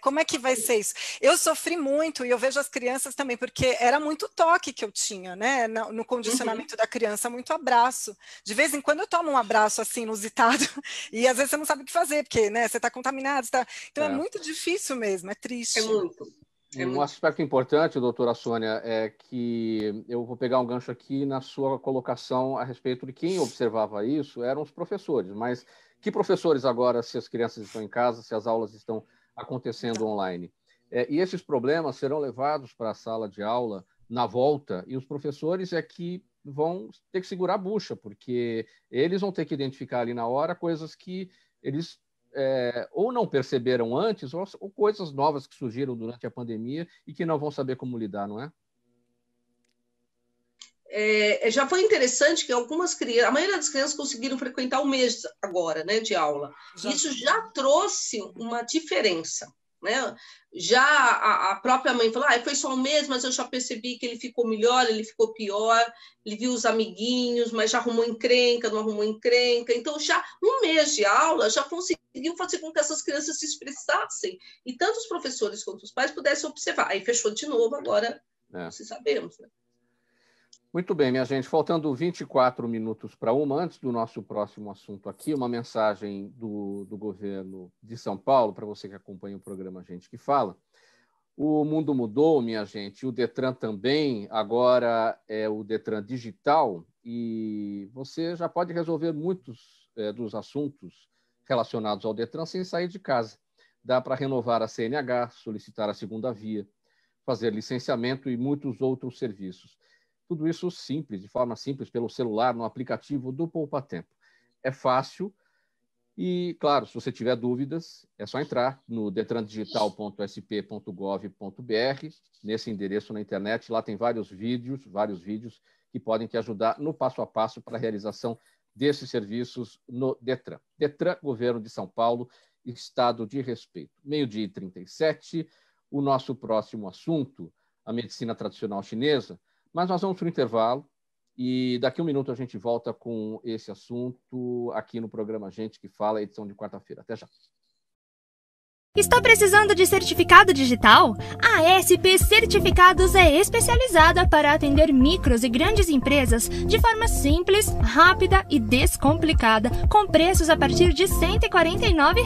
Como é que vai ser isso? Eu sofri muito, e eu vejo as crianças também, porque era muito toque que eu tinha, né? No condicionamento da criança, muito abraço. De vez em quando eu tomo um abraço assim, inusitado, e às vezes você não sabe o que fazer, porque, né, você está contaminado, então é muito difícil mesmo, é triste. É muito. Um aspecto importante, doutora Sônia, é que eu vou pegar um gancho aqui na sua colocação a respeito de quem observava isso, eram os professores, mas que professores agora, se as crianças estão em casa, se as aulas estão acontecendo online? E esses problemas serão levados para a sala de aula na volta, e os professores é que vão ter que segurar a bucha, porque eles vão ter que identificar ali na hora coisas que eles ou não perceberam antes, ou coisas novas que surgiram durante a pandemia e que não vão saber como lidar, não é? Já foi interessante que algumas crianças, a maioria das crianças conseguiram frequentar o mês agora, né, de aula. Isso já trouxe uma diferença, né? Já a própria mãe falou, foi só um mês, mas eu já percebi que ele ficou melhor, ele ficou pior, ele viu os amiguinhos, mas já arrumou encrenca, não arrumou encrenca. Então, já um mês de aula já conseguiu fazer com que essas crianças se expressassem e tanto os professores quanto os pais pudessem observar. Aí fechou de novo, agora se sabemos, né? Muito bem, minha gente, faltando 24 minutos para 1, antes do nosso próximo assunto aqui, uma mensagem do governo de São Paulo, para você que acompanha o programa Gente que Fala. O mundo mudou, minha gente, o Detran também, agora é o Detran digital, e você já pode resolver muitos dos assuntos relacionados ao Detran sem sair de casa. Dá para renovar a CNH, solicitar a segunda via, fazer licenciamento e muitos outros serviços. Tudo isso simples, de forma simples, pelo celular, no aplicativo do Poupa Tempo. É fácil e, claro, se você tiver dúvidas, é só entrar no detrandigital.sp.gov.br, nesse endereço na internet. Lá tem vários vídeos que podem te ajudar no passo a passo para a realização desses serviços no Detran. Detran, Governo de São Paulo, Estado de Respeito. 12h37, o nosso próximo assunto, a medicina tradicional chinesa. Mas nós vamos para o intervalo e daqui a 1 minuto a gente volta com esse assunto aqui no programa Gente que Fala, edição de quarta-feira. Até já. Está precisando de certificado digital? A SP Certificados é especializada para atender micros e grandes empresas de forma simples, rápida e descomplicada, com preços a partir de R$ 149.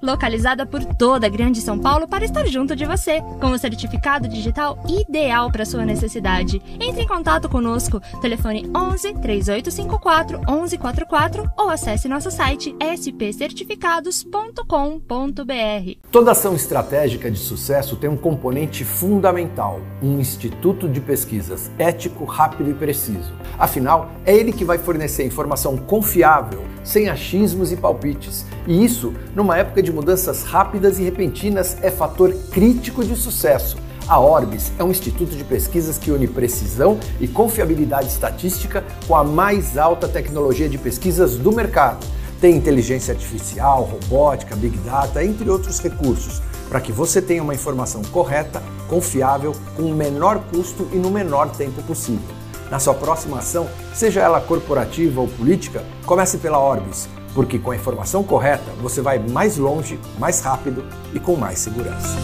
Localizada por toda a Grande São Paulo para estar junto de você, com o certificado digital ideal para sua necessidade. Entre em contato conosco, telefone 11 3854 1144 ou acesse nosso site spcertificados.com.br. Toda ação estratégica de sucesso tem um componente fundamental, um instituto de pesquisas ético, rápido e preciso. Afinal, é ele que vai fornecer informação confiável, sem achismos e palpites. E isso, numa época de mudanças rápidas e repentinas, é fator crítico de sucesso. A Orbis é um instituto de pesquisas que une precisão e confiabilidade estatística com a mais alta tecnologia de pesquisas do mercado. Tem inteligência artificial, robótica, big data, entre outros recursos, para que você tenha uma informação correta, confiável, com o menor custo e no menor tempo possível. Na sua próxima ação, seja ela corporativa ou política, comece pela Orbis, porque com a informação correta você vai mais longe, mais rápido e com mais segurança.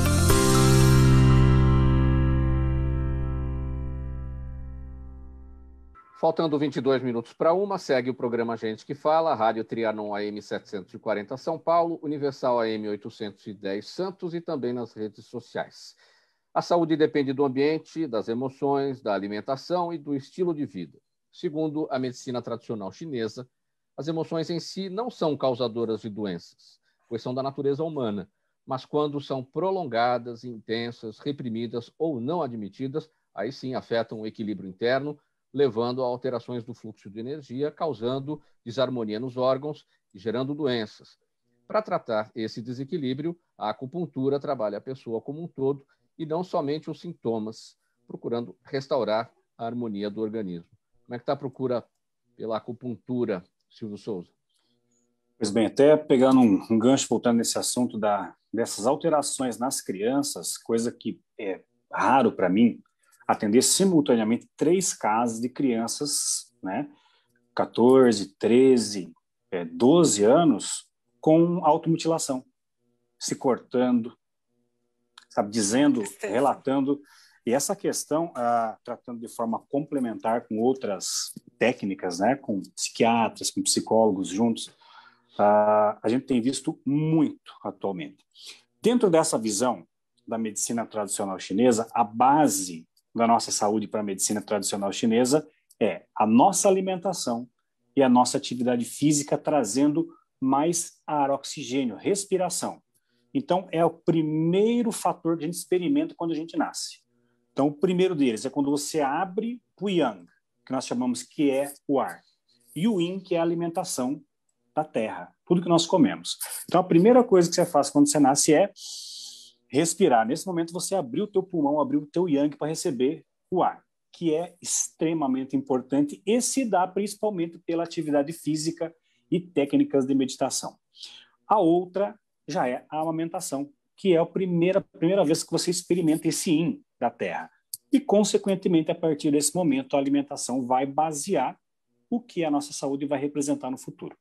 Faltando 22 minutos para 1, segue o programa Gente que Fala, Rádio Trianon AM 740 São Paulo, Universal AM 810 Santos e também nas redes sociais. A saúde depende do ambiente, das emoções, da alimentação e do estilo de vida. Segundo a medicina tradicional chinesa, as emoções em si não são causadoras de doenças, pois são da natureza humana, mas quando são prolongadas, intensas, reprimidas ou não admitidas, aí sim afetam o equilíbrio interno, levando a alterações do fluxo de energia, causando desarmonia nos órgãos e gerando doenças. Para tratar esse desequilíbrio, a acupuntura trabalha a pessoa como um todo e não somente os sintomas, procurando restaurar a harmonia do organismo. Como é que está a procura pela acupuntura, Silvio Souza? Pois bem, até pegando um gancho, voltando nesse assunto dessas alterações nas crianças, coisa que raro para mim atender simultaneamente 3 casos de crianças, né, 14, 13, 12 anos, com automutilação, se cortando, sabe, dizendo, relatando. E essa questão, tratando de forma complementar com outras técnicas, né, com psiquiatras, com psicólogos juntos, a gente tem visto muito atualmente. Dentro dessa visão da medicina tradicional chinesa, a base da nossa saúde para a medicina tradicional chinesa é a nossa alimentação e a nossa atividade física, trazendo mais ar, oxigênio, respiração. Então, é o primeiro fator que a gente experimenta quando a gente nasce. Então, o primeiro deles é quando você abre o yang, que nós chamamos que é o ar, e o yin, que é a alimentação da terra, tudo que nós comemos. Então, a primeira coisa que você faz quando você nasce é respirar. Nesse momento, você abriu o teu pulmão, abriu o teu yang para receber o ar, que é extremamente importante e se dá principalmente pela atividade física e técnicas de meditação. A outra já é a amamentação, que é a primeira vez que você experimenta esse yin da terra. E, consequentemente, a partir desse momento, a alimentação vai basear o que a nossa saúde vai representar no futuro.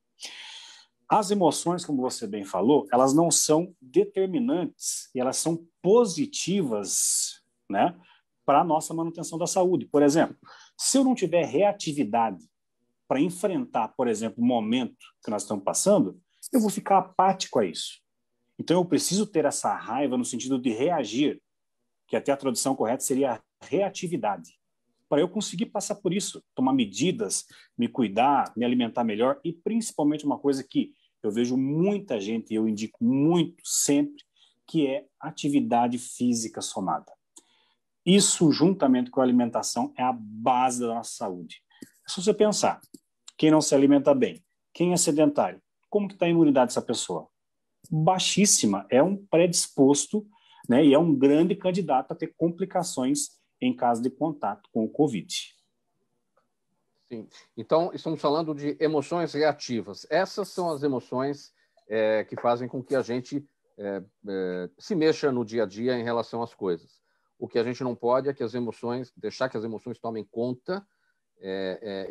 As emoções, como você bem falou, elas não são determinantes e elas são positivas, né, para a nossa manutenção da saúde. Por exemplo, se eu não tiver reatividade para enfrentar, por exemplo, o momento que nós estamos passando, eu vou ficar apático a isso. Então, eu preciso ter essa raiva no sentido de reagir, que até a tradução correta seria reatividade, para eu conseguir passar por isso, tomar medidas, me cuidar, me alimentar melhor e, principalmente, uma coisa que eu vejo muita gente, e eu indico muito sempre, que é atividade física somada. Isso, juntamente com a alimentação, é a base da nossa saúde. É só você pensar, quem não se alimenta bem, quem é sedentário, como que está a imunidade dessa pessoa? Baixíssima, é um predisposto, né, e é um grande candidato a ter complicações em caso de contato com o Covid. Sim. Então, estamos falando de emoções reativas. Essas são as emoções que fazem com que a gente se mexa no dia a dia em relação às coisas. O que a gente não pode é que deixar que as emoções tomem conta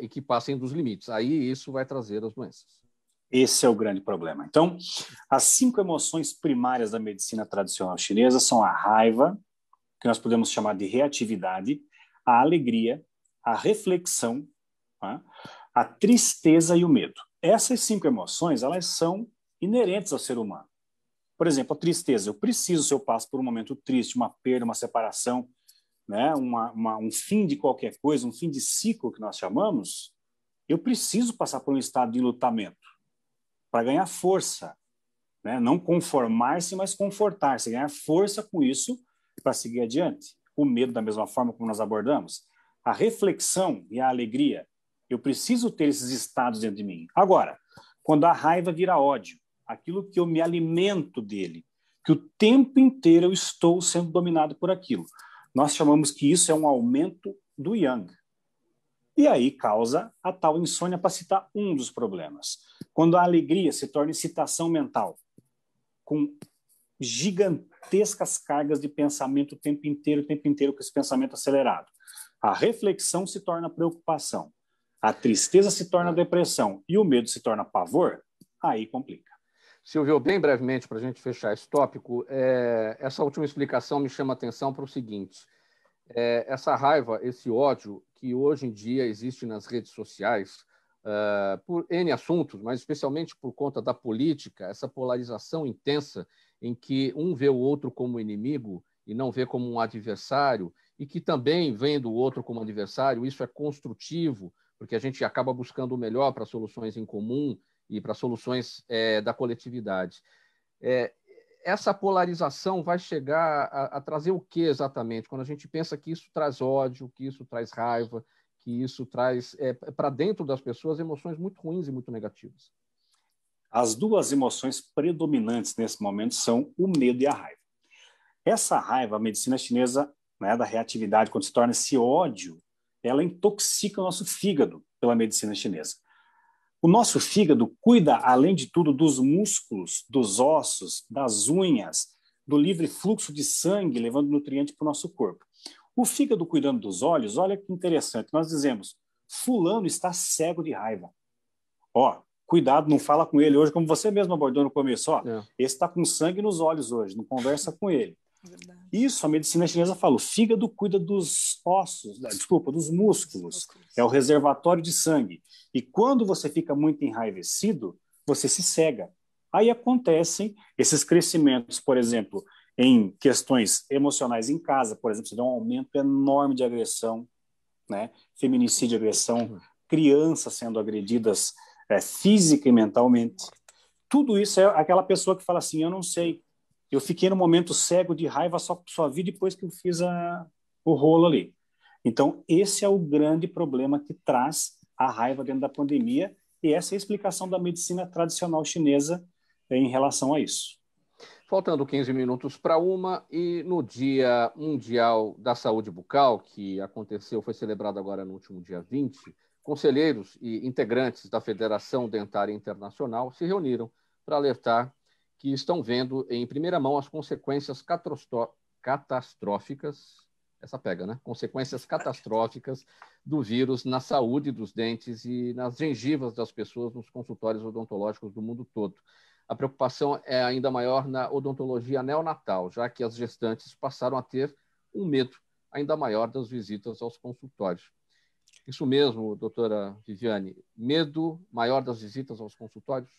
e que passem dos limites. Aí isso vai trazer as doenças. Esse é o grande problema. Então, as 5 emoções primárias da medicina tradicional chinesa são a raiva, que nós podemos chamar de reatividade, a alegria, a reflexão, tá? A tristeza e o medo. Essas 5 emoções, elas são inerentes ao ser humano. Por exemplo, a tristeza. Eu preciso, se eu passo por um momento triste, uma perda, uma separação, né? Um fim de qualquer coisa, um fim de ciclo que nós chamamos, eu preciso passar por um estado de enlutamento para ganhar força, né? Não conformar-se, mas confortar-se, ganhar força com isso para seguir adiante. O medo, da mesma forma como nós abordamos. A reflexão e a alegria. Eu preciso ter esses estados dentro de mim. Agora, quando a raiva vira ódio, aquilo que eu me alimento dele, que o tempo inteiro eu estou sendo dominado por aquilo, nós chamamos que isso é um aumento do yang. E aí causa a tal insônia, para citar um dos problemas. Quando a alegria se torna excitação mental, com gigantescas cargas de pensamento o tempo inteiro com esse pensamento acelerado. A reflexão se torna preocupação, a tristeza se torna depressão e o medo se torna pavor, aí complica. Silvio, bem brevemente, para a gente fechar esse tópico, essa última explicação me chama a atenção para o seguinte, essa raiva, esse ódio que hoje em dia existe nas redes sociais, por N assuntos, mas especialmente por conta da política, essa polarização intensa em que um vê o outro como inimigo e não vê como um adversário, e que também vendo o outro como adversário, isso é construtivo, porque a gente acaba buscando o melhor para soluções em comum e para soluções da coletividade. Essa polarização vai chegar a trazer o que exatamente? Quando a gente pensa que isso traz ódio, que isso traz raiva, que isso traz para dentro das pessoas emoções muito ruins e muito negativas. As 2 emoções predominantes nesse momento são o medo e a raiva. Essa raiva, a medicina chinesa, né, da reatividade, quando se torna esse ódio, ela intoxica o nosso fígado pela medicina chinesa. O nosso fígado cuida, além de tudo, dos músculos, dos ossos, das unhas, do livre fluxo de sangue, levando nutrientes para o nosso corpo. O fígado cuidando dos olhos, olha que interessante, nós dizemos, fulano está cego de raiva. Ó, cuidado, não fala com ele hoje, como você mesmo abordou no começo, ó, esse está com sangue nos olhos hoje, não conversa com ele. Verdade. Isso a medicina chinesa fala, o fígado cuida dos ossos, dos músculos, é o reservatório de sangue. E quando você fica muito enraivecido, você se cega. Aí acontecem esses crescimentos, por exemplo, em questões emocionais em casa, por exemplo, você dá um aumento enorme de agressão, né? Feminicídio, agressão, crianças sendo agredidas física e mentalmente. Tudo isso é aquela pessoa que fala assim, eu não sei, eu fiquei no momento cego de raiva, só vi depois que eu fiz o rolo ali. Então, esse é o grande problema que traz a raiva dentro da pandemia, e essa é a explicação da medicina tradicional chinesa em relação a isso. Faltando 15 minutos para 1, e no Dia Mundial da Saúde Bucal, que foi celebrado agora no último dia 20, conselheiros e integrantes da Federação Dentária Internacional se reuniram para alertar que estão vendo em primeira mão as consequências catastróficas, consequências catastróficas do vírus na saúde dos dentes e nas gengivas das pessoas nos consultórios odontológicos do mundo todo. A preocupação é ainda maior na odontologia neonatal, já que as gestantes passaram a ter um medo ainda maior das visitas aos consultórios. Isso mesmo, doutora Viviane, medo maior das visitas aos consultórios?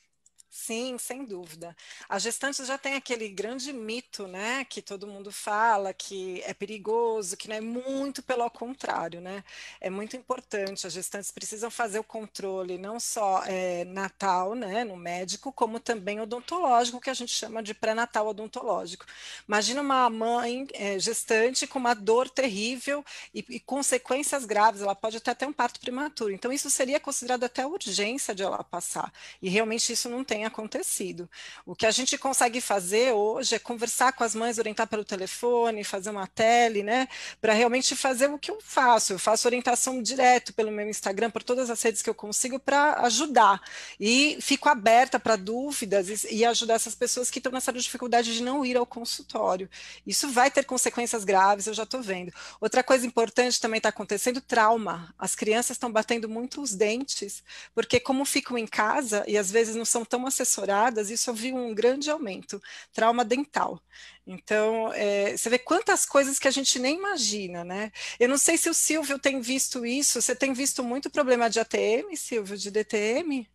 Sim, sem dúvida. As gestantes já tem aquele grande mito, né, que todo mundo fala, que é perigoso, que não é muito pelo contrário, né? É muito importante, as gestantes precisam fazer o controle não só natal, né, no médico, como também odontológico, que a gente chama de pré-natal odontológico. Imagina uma mãe gestante com uma dor terrível e consequências graves, ela pode até ter um parto prematuro. Então, isso seria considerado até urgência de ela passar. E realmente isso não tem acontecido. O que a gente consegue fazer hoje é conversar com as mães, orientar pelo telefone, fazer uma tele, né, para realmente fazer o que eu faço. Eu faço orientação direto pelo meu Instagram, por todas as redes que eu consigo, para ajudar. E fico aberta para dúvidas e ajudar essas pessoas que estão nessa dificuldade de não ir ao consultório. Isso vai ter consequências graves, eu já estou vendo. Outra coisa importante também está acontecendo, trauma. As crianças estão batendo muito os dentes, porque como ficam em casa e às vezes não são tão assessoradas, isso eu vi um grande aumento, trauma dental. Então, você vê quantas coisas que a gente nem imagina, né? Eu não sei se o Silvio tem visto isso, você tem visto muito problema de ATM, Silvio, de DTM?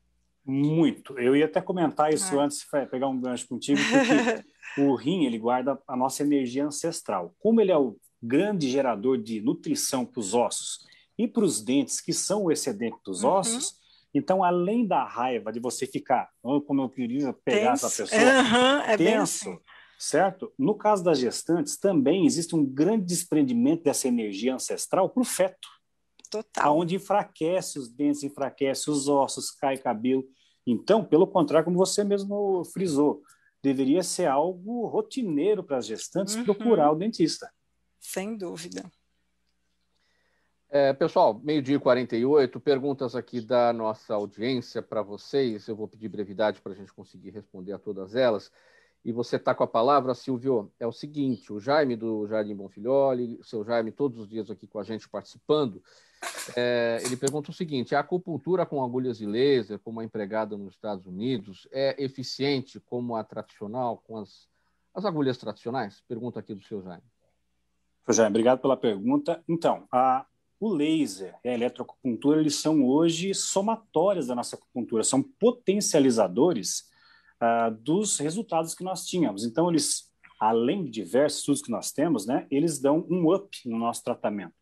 Muito. Eu ia até comentar isso antes, pegar um gancho contigo, porque o rim, ele guarda a nossa energia ancestral. Como ele é o grande gerador de nutrição para os ossos e para os dentes, que são o excedente dos ossos, então, além da raiva de você ficar, como eu queria pegar essa pessoa, tenso, assim, certo? No caso das gestantes, também existe um grande desprendimento dessa energia ancestral para o feto. Total. Onde enfraquece os dentes, enfraquece os ossos, cai cabelo. Então, pelo contrário, como você mesmo frisou, deveria ser algo rotineiro para as gestantes procurar o dentista. Sem dúvida. Pessoal, 12h48, perguntas aqui da nossa audiência para vocês. Eu vou pedir brevidade para a gente conseguir responder a todas elas. E você está com a palavra, Silvio. É o seguinte, o Jaime do Jardim Bonfilholi, o seu Jaime, todos os dias aqui com a gente participando, ele pergunta o seguinte: a acupuntura com agulhas de laser, como a empregada nos Estados Unidos, é eficiente como a tradicional, com as agulhas tradicionais? Pergunta aqui do seu Jaime. Jaime, obrigado pela pergunta. Então, o laser e a eletroacupuntura, eles são hoje somatórias da nossa acupuntura, são potencializadores dos resultados que nós tínhamos. Então, eles, além de diversos estudos que nós temos, né, eles dão um up no nosso tratamento.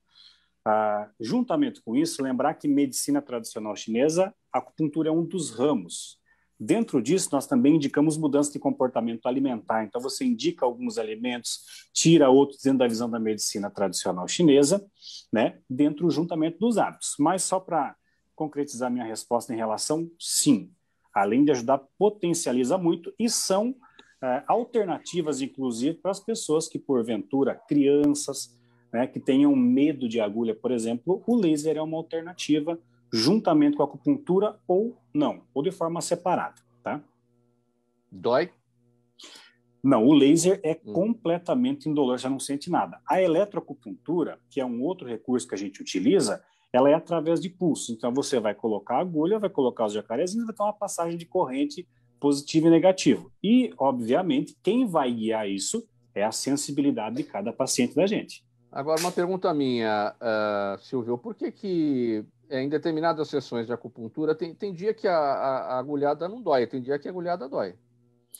Juntamente com isso, lembrar que medicina tradicional chinesa, a acupuntura é um dos ramos. Dentro disso, nós também indicamos mudança de comportamento alimentar. Então, você indica alguns alimentos, tira outros dentro da visão da medicina tradicional chinesa, né, juntamente dos hábitos. Mas só para concretizar minha resposta em relação, sim. Além de ajudar, potencializa muito e são alternativas, inclusive, para as pessoas que, porventura, crianças, né, que tenham medo de agulha, por exemplo, o laser é uma alternativa juntamente com a acupuntura ou não, ou de forma separada, tá? Dói? Não, o laser é completamente indolor, você não sente nada. A eletroacupuntura, que é um outro recurso que a gente utiliza, ela é através de pulso. Então, você vai colocar a agulha, vai colocar os jacarezinhos, vai ter uma passagem de corrente positivo e negativo. E, obviamente, quem vai guiar isso é a sensibilidade de cada paciente da gente. Agora, uma pergunta minha, Silvio, por que em determinadas sessões de acupuntura tem dia que a agulhada não dói, tem dia que a agulhada dói?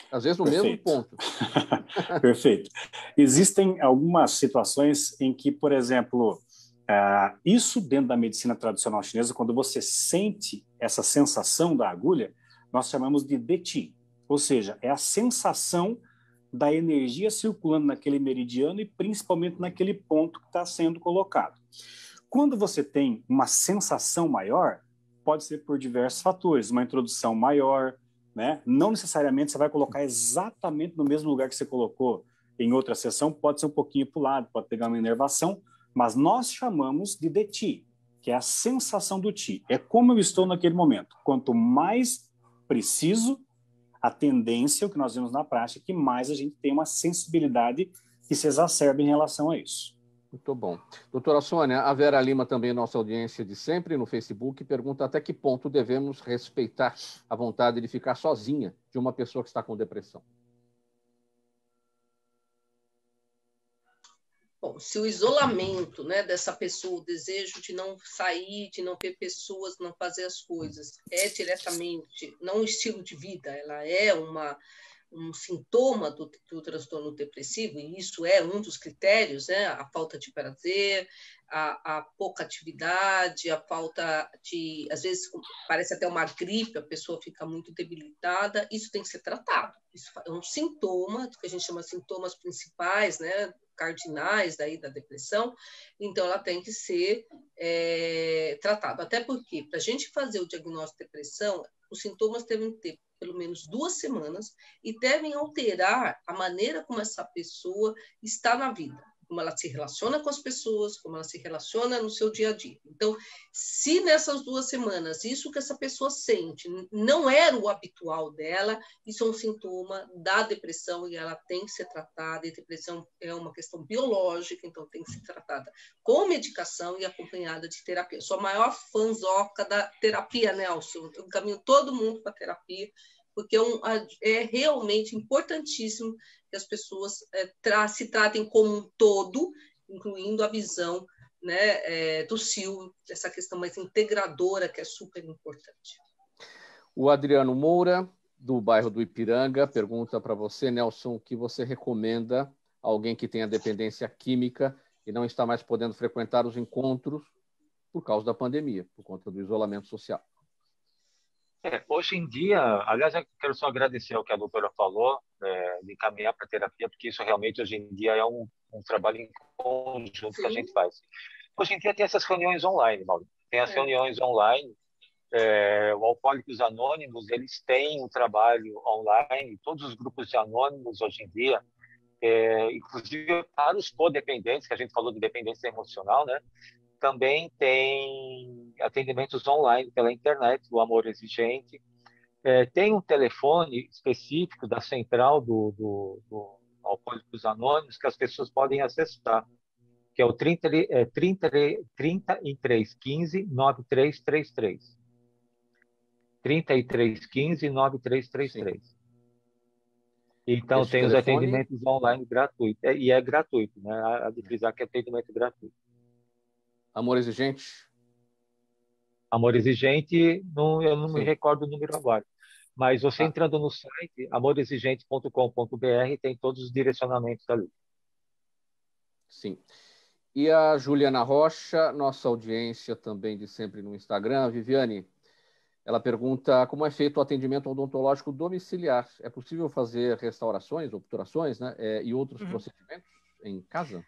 Às vezes no mesmo ponto. Perfeito. Existem algumas situações em que, por exemplo, isso dentro da medicina tradicional chinesa, quando você sente essa sensação da agulha, nós chamamos de Deqi, ou seja, é a sensação da energia circulando naquele meridiano e principalmente naquele ponto que está sendo colocado. Quando você tem uma sensação maior, pode ser por diversos fatores, uma introdução maior, né? Não necessariamente você vai colocar exatamente no mesmo lugar que você colocou em outra sessão, pode ser um pouquinho para o lado, pode pegar uma inervação, mas nós chamamos de Deqi, que é a sensação do Qi. É como eu estou naquele momento. Quanto mais preciso, a tendência, o que nós vemos na prática, é que mais a gente tem uma sensibilidade que se exacerba em relação a isso. Muito bom. Doutora Sônia, a Vera Lima, também nossa audiência de sempre no Facebook, pergunta até que ponto devemos respeitar a vontade de ficar sozinha de uma pessoa que está com depressão. Bom, se o isolamento, né, dessa pessoa, o desejo de não sair, de não ver pessoas, não fazer as coisas, é diretamente, não um estilo de vida, ela é um sintoma do transtorno depressivo, e isso é um dos critérios, né, a falta de prazer, a pouca atividade, a falta de, às vezes parece até uma gripe, a pessoa fica muito debilitada, isso tem que ser tratado. Isso é um sintoma, que a gente chama de sintomas principais, né, cardinais daí da depressão, então ela tem que ser tratada. Até porque, para a gente fazer o diagnóstico de depressão, os sintomas devem ter pelo menos 2 semanas e devem alterar a maneira como essa pessoa está na vida, como ela se relaciona com as pessoas, como ela se relaciona no seu dia a dia. Então, se nessas 2 semanas isso que essa pessoa sente não era o habitual dela, isso é um sintoma da depressão e ela tem que ser tratada. E depressão é uma questão biológica, então tem que ser tratada com medicação e acompanhada de terapia. Eu sou a maior fãzoca da terapia, Nelson. Eu encaminho todo mundo para terapia, porque é realmente importantíssimo que as pessoas se tratem como um todo, incluindo a visão, né, do Silvio, essa questão mais integradora, que é super importante. O Adriano Moura, do bairro do Ipiranga, pergunta para você, Nelson, o que você recomenda a alguém que tenha dependência química e não está mais podendo frequentar os encontros por causa da pandemia, por conta do isolamento social. Hoje em dia, aliás, eu quero só agradecer ao que a doutora falou, de encaminhar para a terapia, porque isso realmente hoje em dia é um trabalho em conjunto que a gente faz. Hoje em dia tem essas reuniões online, Mauro. Tem as reuniões online, o Alcoólicos Anônimos, eles têm um trabalho online, todos os grupos de anônimos hoje em dia, inclusive para os codependentes, que a gente falou de dependência emocional, né? Também tem atendimentos online pela internet, o Amor Exigente. Tem um telefone específico da central do Alcoólicos Anônimos que as pessoas podem acessar, que é o 3315 9333. 3315 9333. Então, tem os atendimentos online gratuitos. E é gratuito, né? A de frisar que é atendimento gratuito. Amor Exigente? Amor Exigente, eu não me recordo o número agora. Mas você entrando no site amorexigente.com.br tem todos os direcionamentos ali. Sim. E a Juliana Rocha, nossa audiência também de sempre no Instagram, Viviane, ela pergunta como é feito o atendimento odontológico domiciliar. É possível fazer restaurações, obturações, né, e outros procedimentos em casa?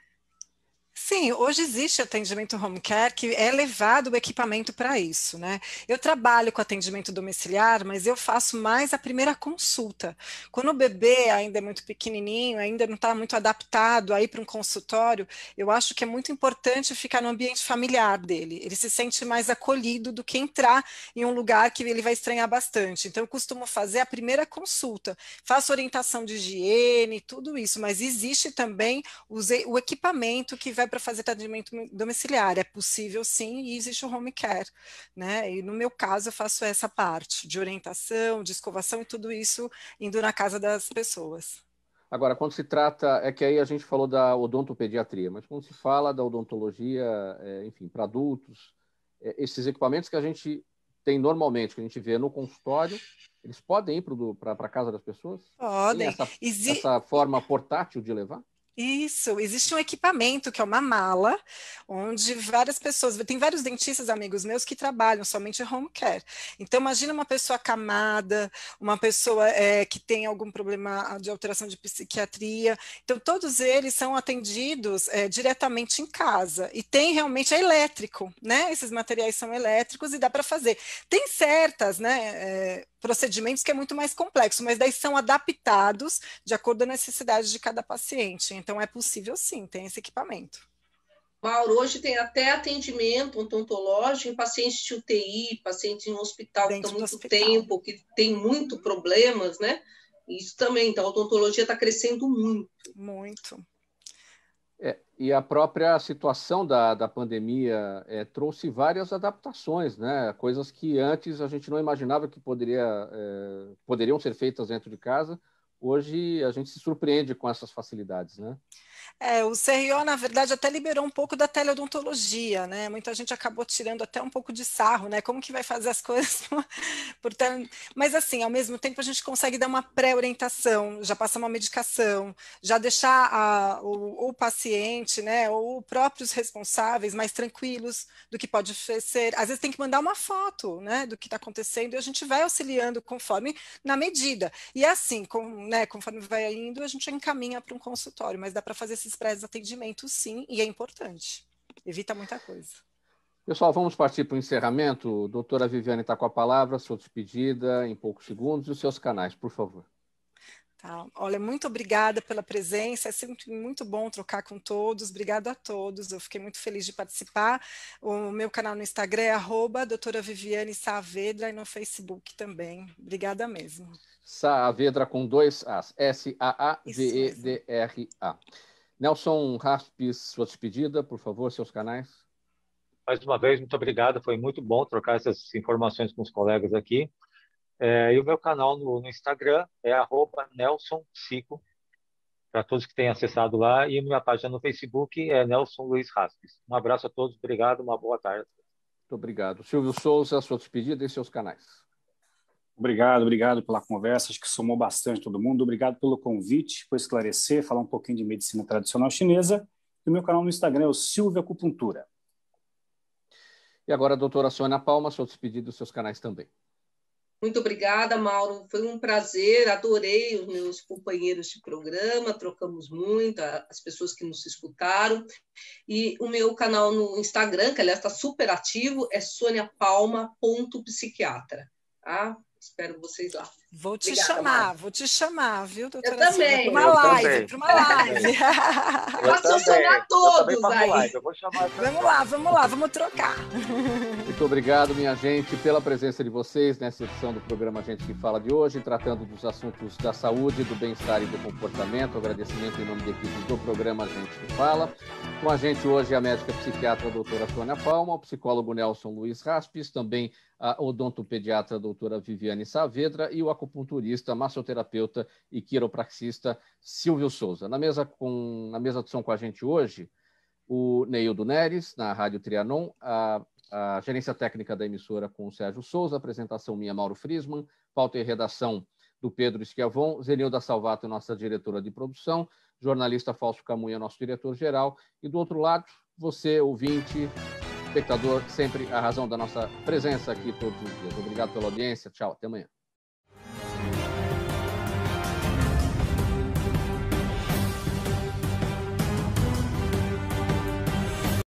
Sim, hoje existe atendimento home care que é levado o equipamento para isso, né? Eu trabalho com atendimento domiciliar, mas eu faço mais a primeira consulta. Quando o bebê ainda é muito pequenininho, ainda não está muito adaptado aí para um consultório, eu acho que é muito importante ficar no ambiente familiar dele. Ele se sente mais acolhido do que entrar em um lugar que ele vai estranhar bastante. Então, eu costumo fazer a primeira consulta, faço orientação de higiene, tudo isso, mas existe também o equipamento que vai para fazer atendimento domiciliar. É possível sim, e existe o home care, né? E no meu caso eu faço essa parte de orientação, de escovação e tudo isso indo na casa das pessoas. Agora, quando se trata, é que aí a gente falou da odontopediatria, mas quando se fala da odontologia, enfim, para adultos, esses equipamentos que a gente tem normalmente, que a gente vê no consultório, eles podem ir para a casa das pessoas? Podem. Tem essa forma portátil de levar? Isso, existe um equipamento que é uma mala, onde várias pessoas, tem vários dentistas amigos meus que trabalham somente home care. Então, imagina uma pessoa acamada, uma pessoa que tem algum problema de alteração de psiquiatria. Então, todos eles são atendidos diretamente em casa. E tem realmente, é elétrico, né? Esses materiais são elétricos e dá para fazer. Tem certas, né? Procedimentos que é muito mais complexo, mas daí são adaptados de acordo com a necessidade de cada paciente. Então, é possível sim, tem esse equipamento. Mauro, hoje tem até atendimento odontológico em pacientes de UTI, pacientes em um hospital que estão muito tempo, que tem muito problemas, né? Isso também, então a odontologia está crescendo muito. Muito. E a própria situação da pandemia trouxe várias adaptações, né? Coisas que antes a gente não imaginava que poderiam ser feitas dentro de casa. Hoje a gente se surpreende com essas facilidades, né? O CRO, na verdade, até liberou um pouco da teleodontologia, né? Muita gente acabou tirando até um pouco de sarro, né? Como que vai fazer as coisas? Mas, assim, ao mesmo tempo, a gente consegue dar uma pré-orientação, já passar uma medicação, já deixar o paciente, né? Ou próprios responsáveis mais tranquilos do que pode ser. Às vezes tem que mandar uma foto, né? Do que está acontecendo e a gente vai auxiliando conforme, na medida. E assim, conforme vai indo, a gente encaminha para um consultório, mas dá para fazer esses pré-atendimentos, sim, e é importante. Evita muita coisa. Pessoal, vamos partir para o encerramento. Doutora Viviane está com a palavra, sua despedida em poucos segundos e os seus canais, por favor. Tá. Olha, muito obrigada pela presença, é sempre muito bom trocar com todos, obrigada a todos, eu fiquei muito feliz de participar. O meu canal no Instagram é @doutora Viviane Saavedra e no Facebook também. Obrigada mesmo. Saavedra com 2 As, Saavedra. Nelson Raspis, sua despedida, por favor, seus canais. Mais uma vez, muito obrigado, foi muito bom trocar essas informações com os colegas aqui. E o meu canal no Instagram é @NelsonPsico, para todos que têm acessado lá, e minha página no Facebook é Nelson Luiz Raspis. Um abraço a todos, obrigado, uma boa tarde. Muito obrigado. Silvio Souza, sua despedida e seus canais. Obrigado pela conversa, acho que somou bastante todo mundo. Obrigado pelo convite, por esclarecer, falar um pouquinho de medicina tradicional chinesa. E o meu canal no Instagram é o Silvio Acupuntura. E agora a doutora Sônia Palma, sua despedida e os seus canais também. Muito obrigada, Mauro. Foi um prazer, adorei os meus companheiros de programa, trocamos muito, as pessoas que nos escutaram. E o meu canal no Instagram, que aliás está super ativo, é soniapalma.psiquiatra. Tá? Espero vocês lá. Vou te chamar, viu, doutora? Eu também. Para uma live. Vai funcionar todos aí. Vamos lá, vamos trocar. Muito obrigado, minha gente, pela presença de vocês nessa edição do programa Gente que Fala de hoje, tratando dos assuntos da saúde, do bem-estar e do comportamento. Agradecimento em nome da equipe do programa Gente que Fala. Com a gente hoje a médica psiquiatra a doutora Sônia Palma, o psicólogo Nelson Luiz Raspis, também a odontopediatra a doutora Viviane Saavedra e o acupunturista, massoterapeuta e quiropraxista Silvio Souza. Na mesa de som com a gente hoje, o Neildo Neres, na Rádio Trianon, a gerência técnica da emissora com o Sérgio Souza, apresentação minha, Mauro Friesman, pauta e redação do Pedro Schiavon, Zenilda Salvato, nossa diretora de produção, jornalista Fausto Camunha, nosso diretor-geral, e do outro lado, você, ouvinte, espectador, sempre a razão da nossa presença aqui todos os dias. Obrigado pela audiência, tchau, até amanhã.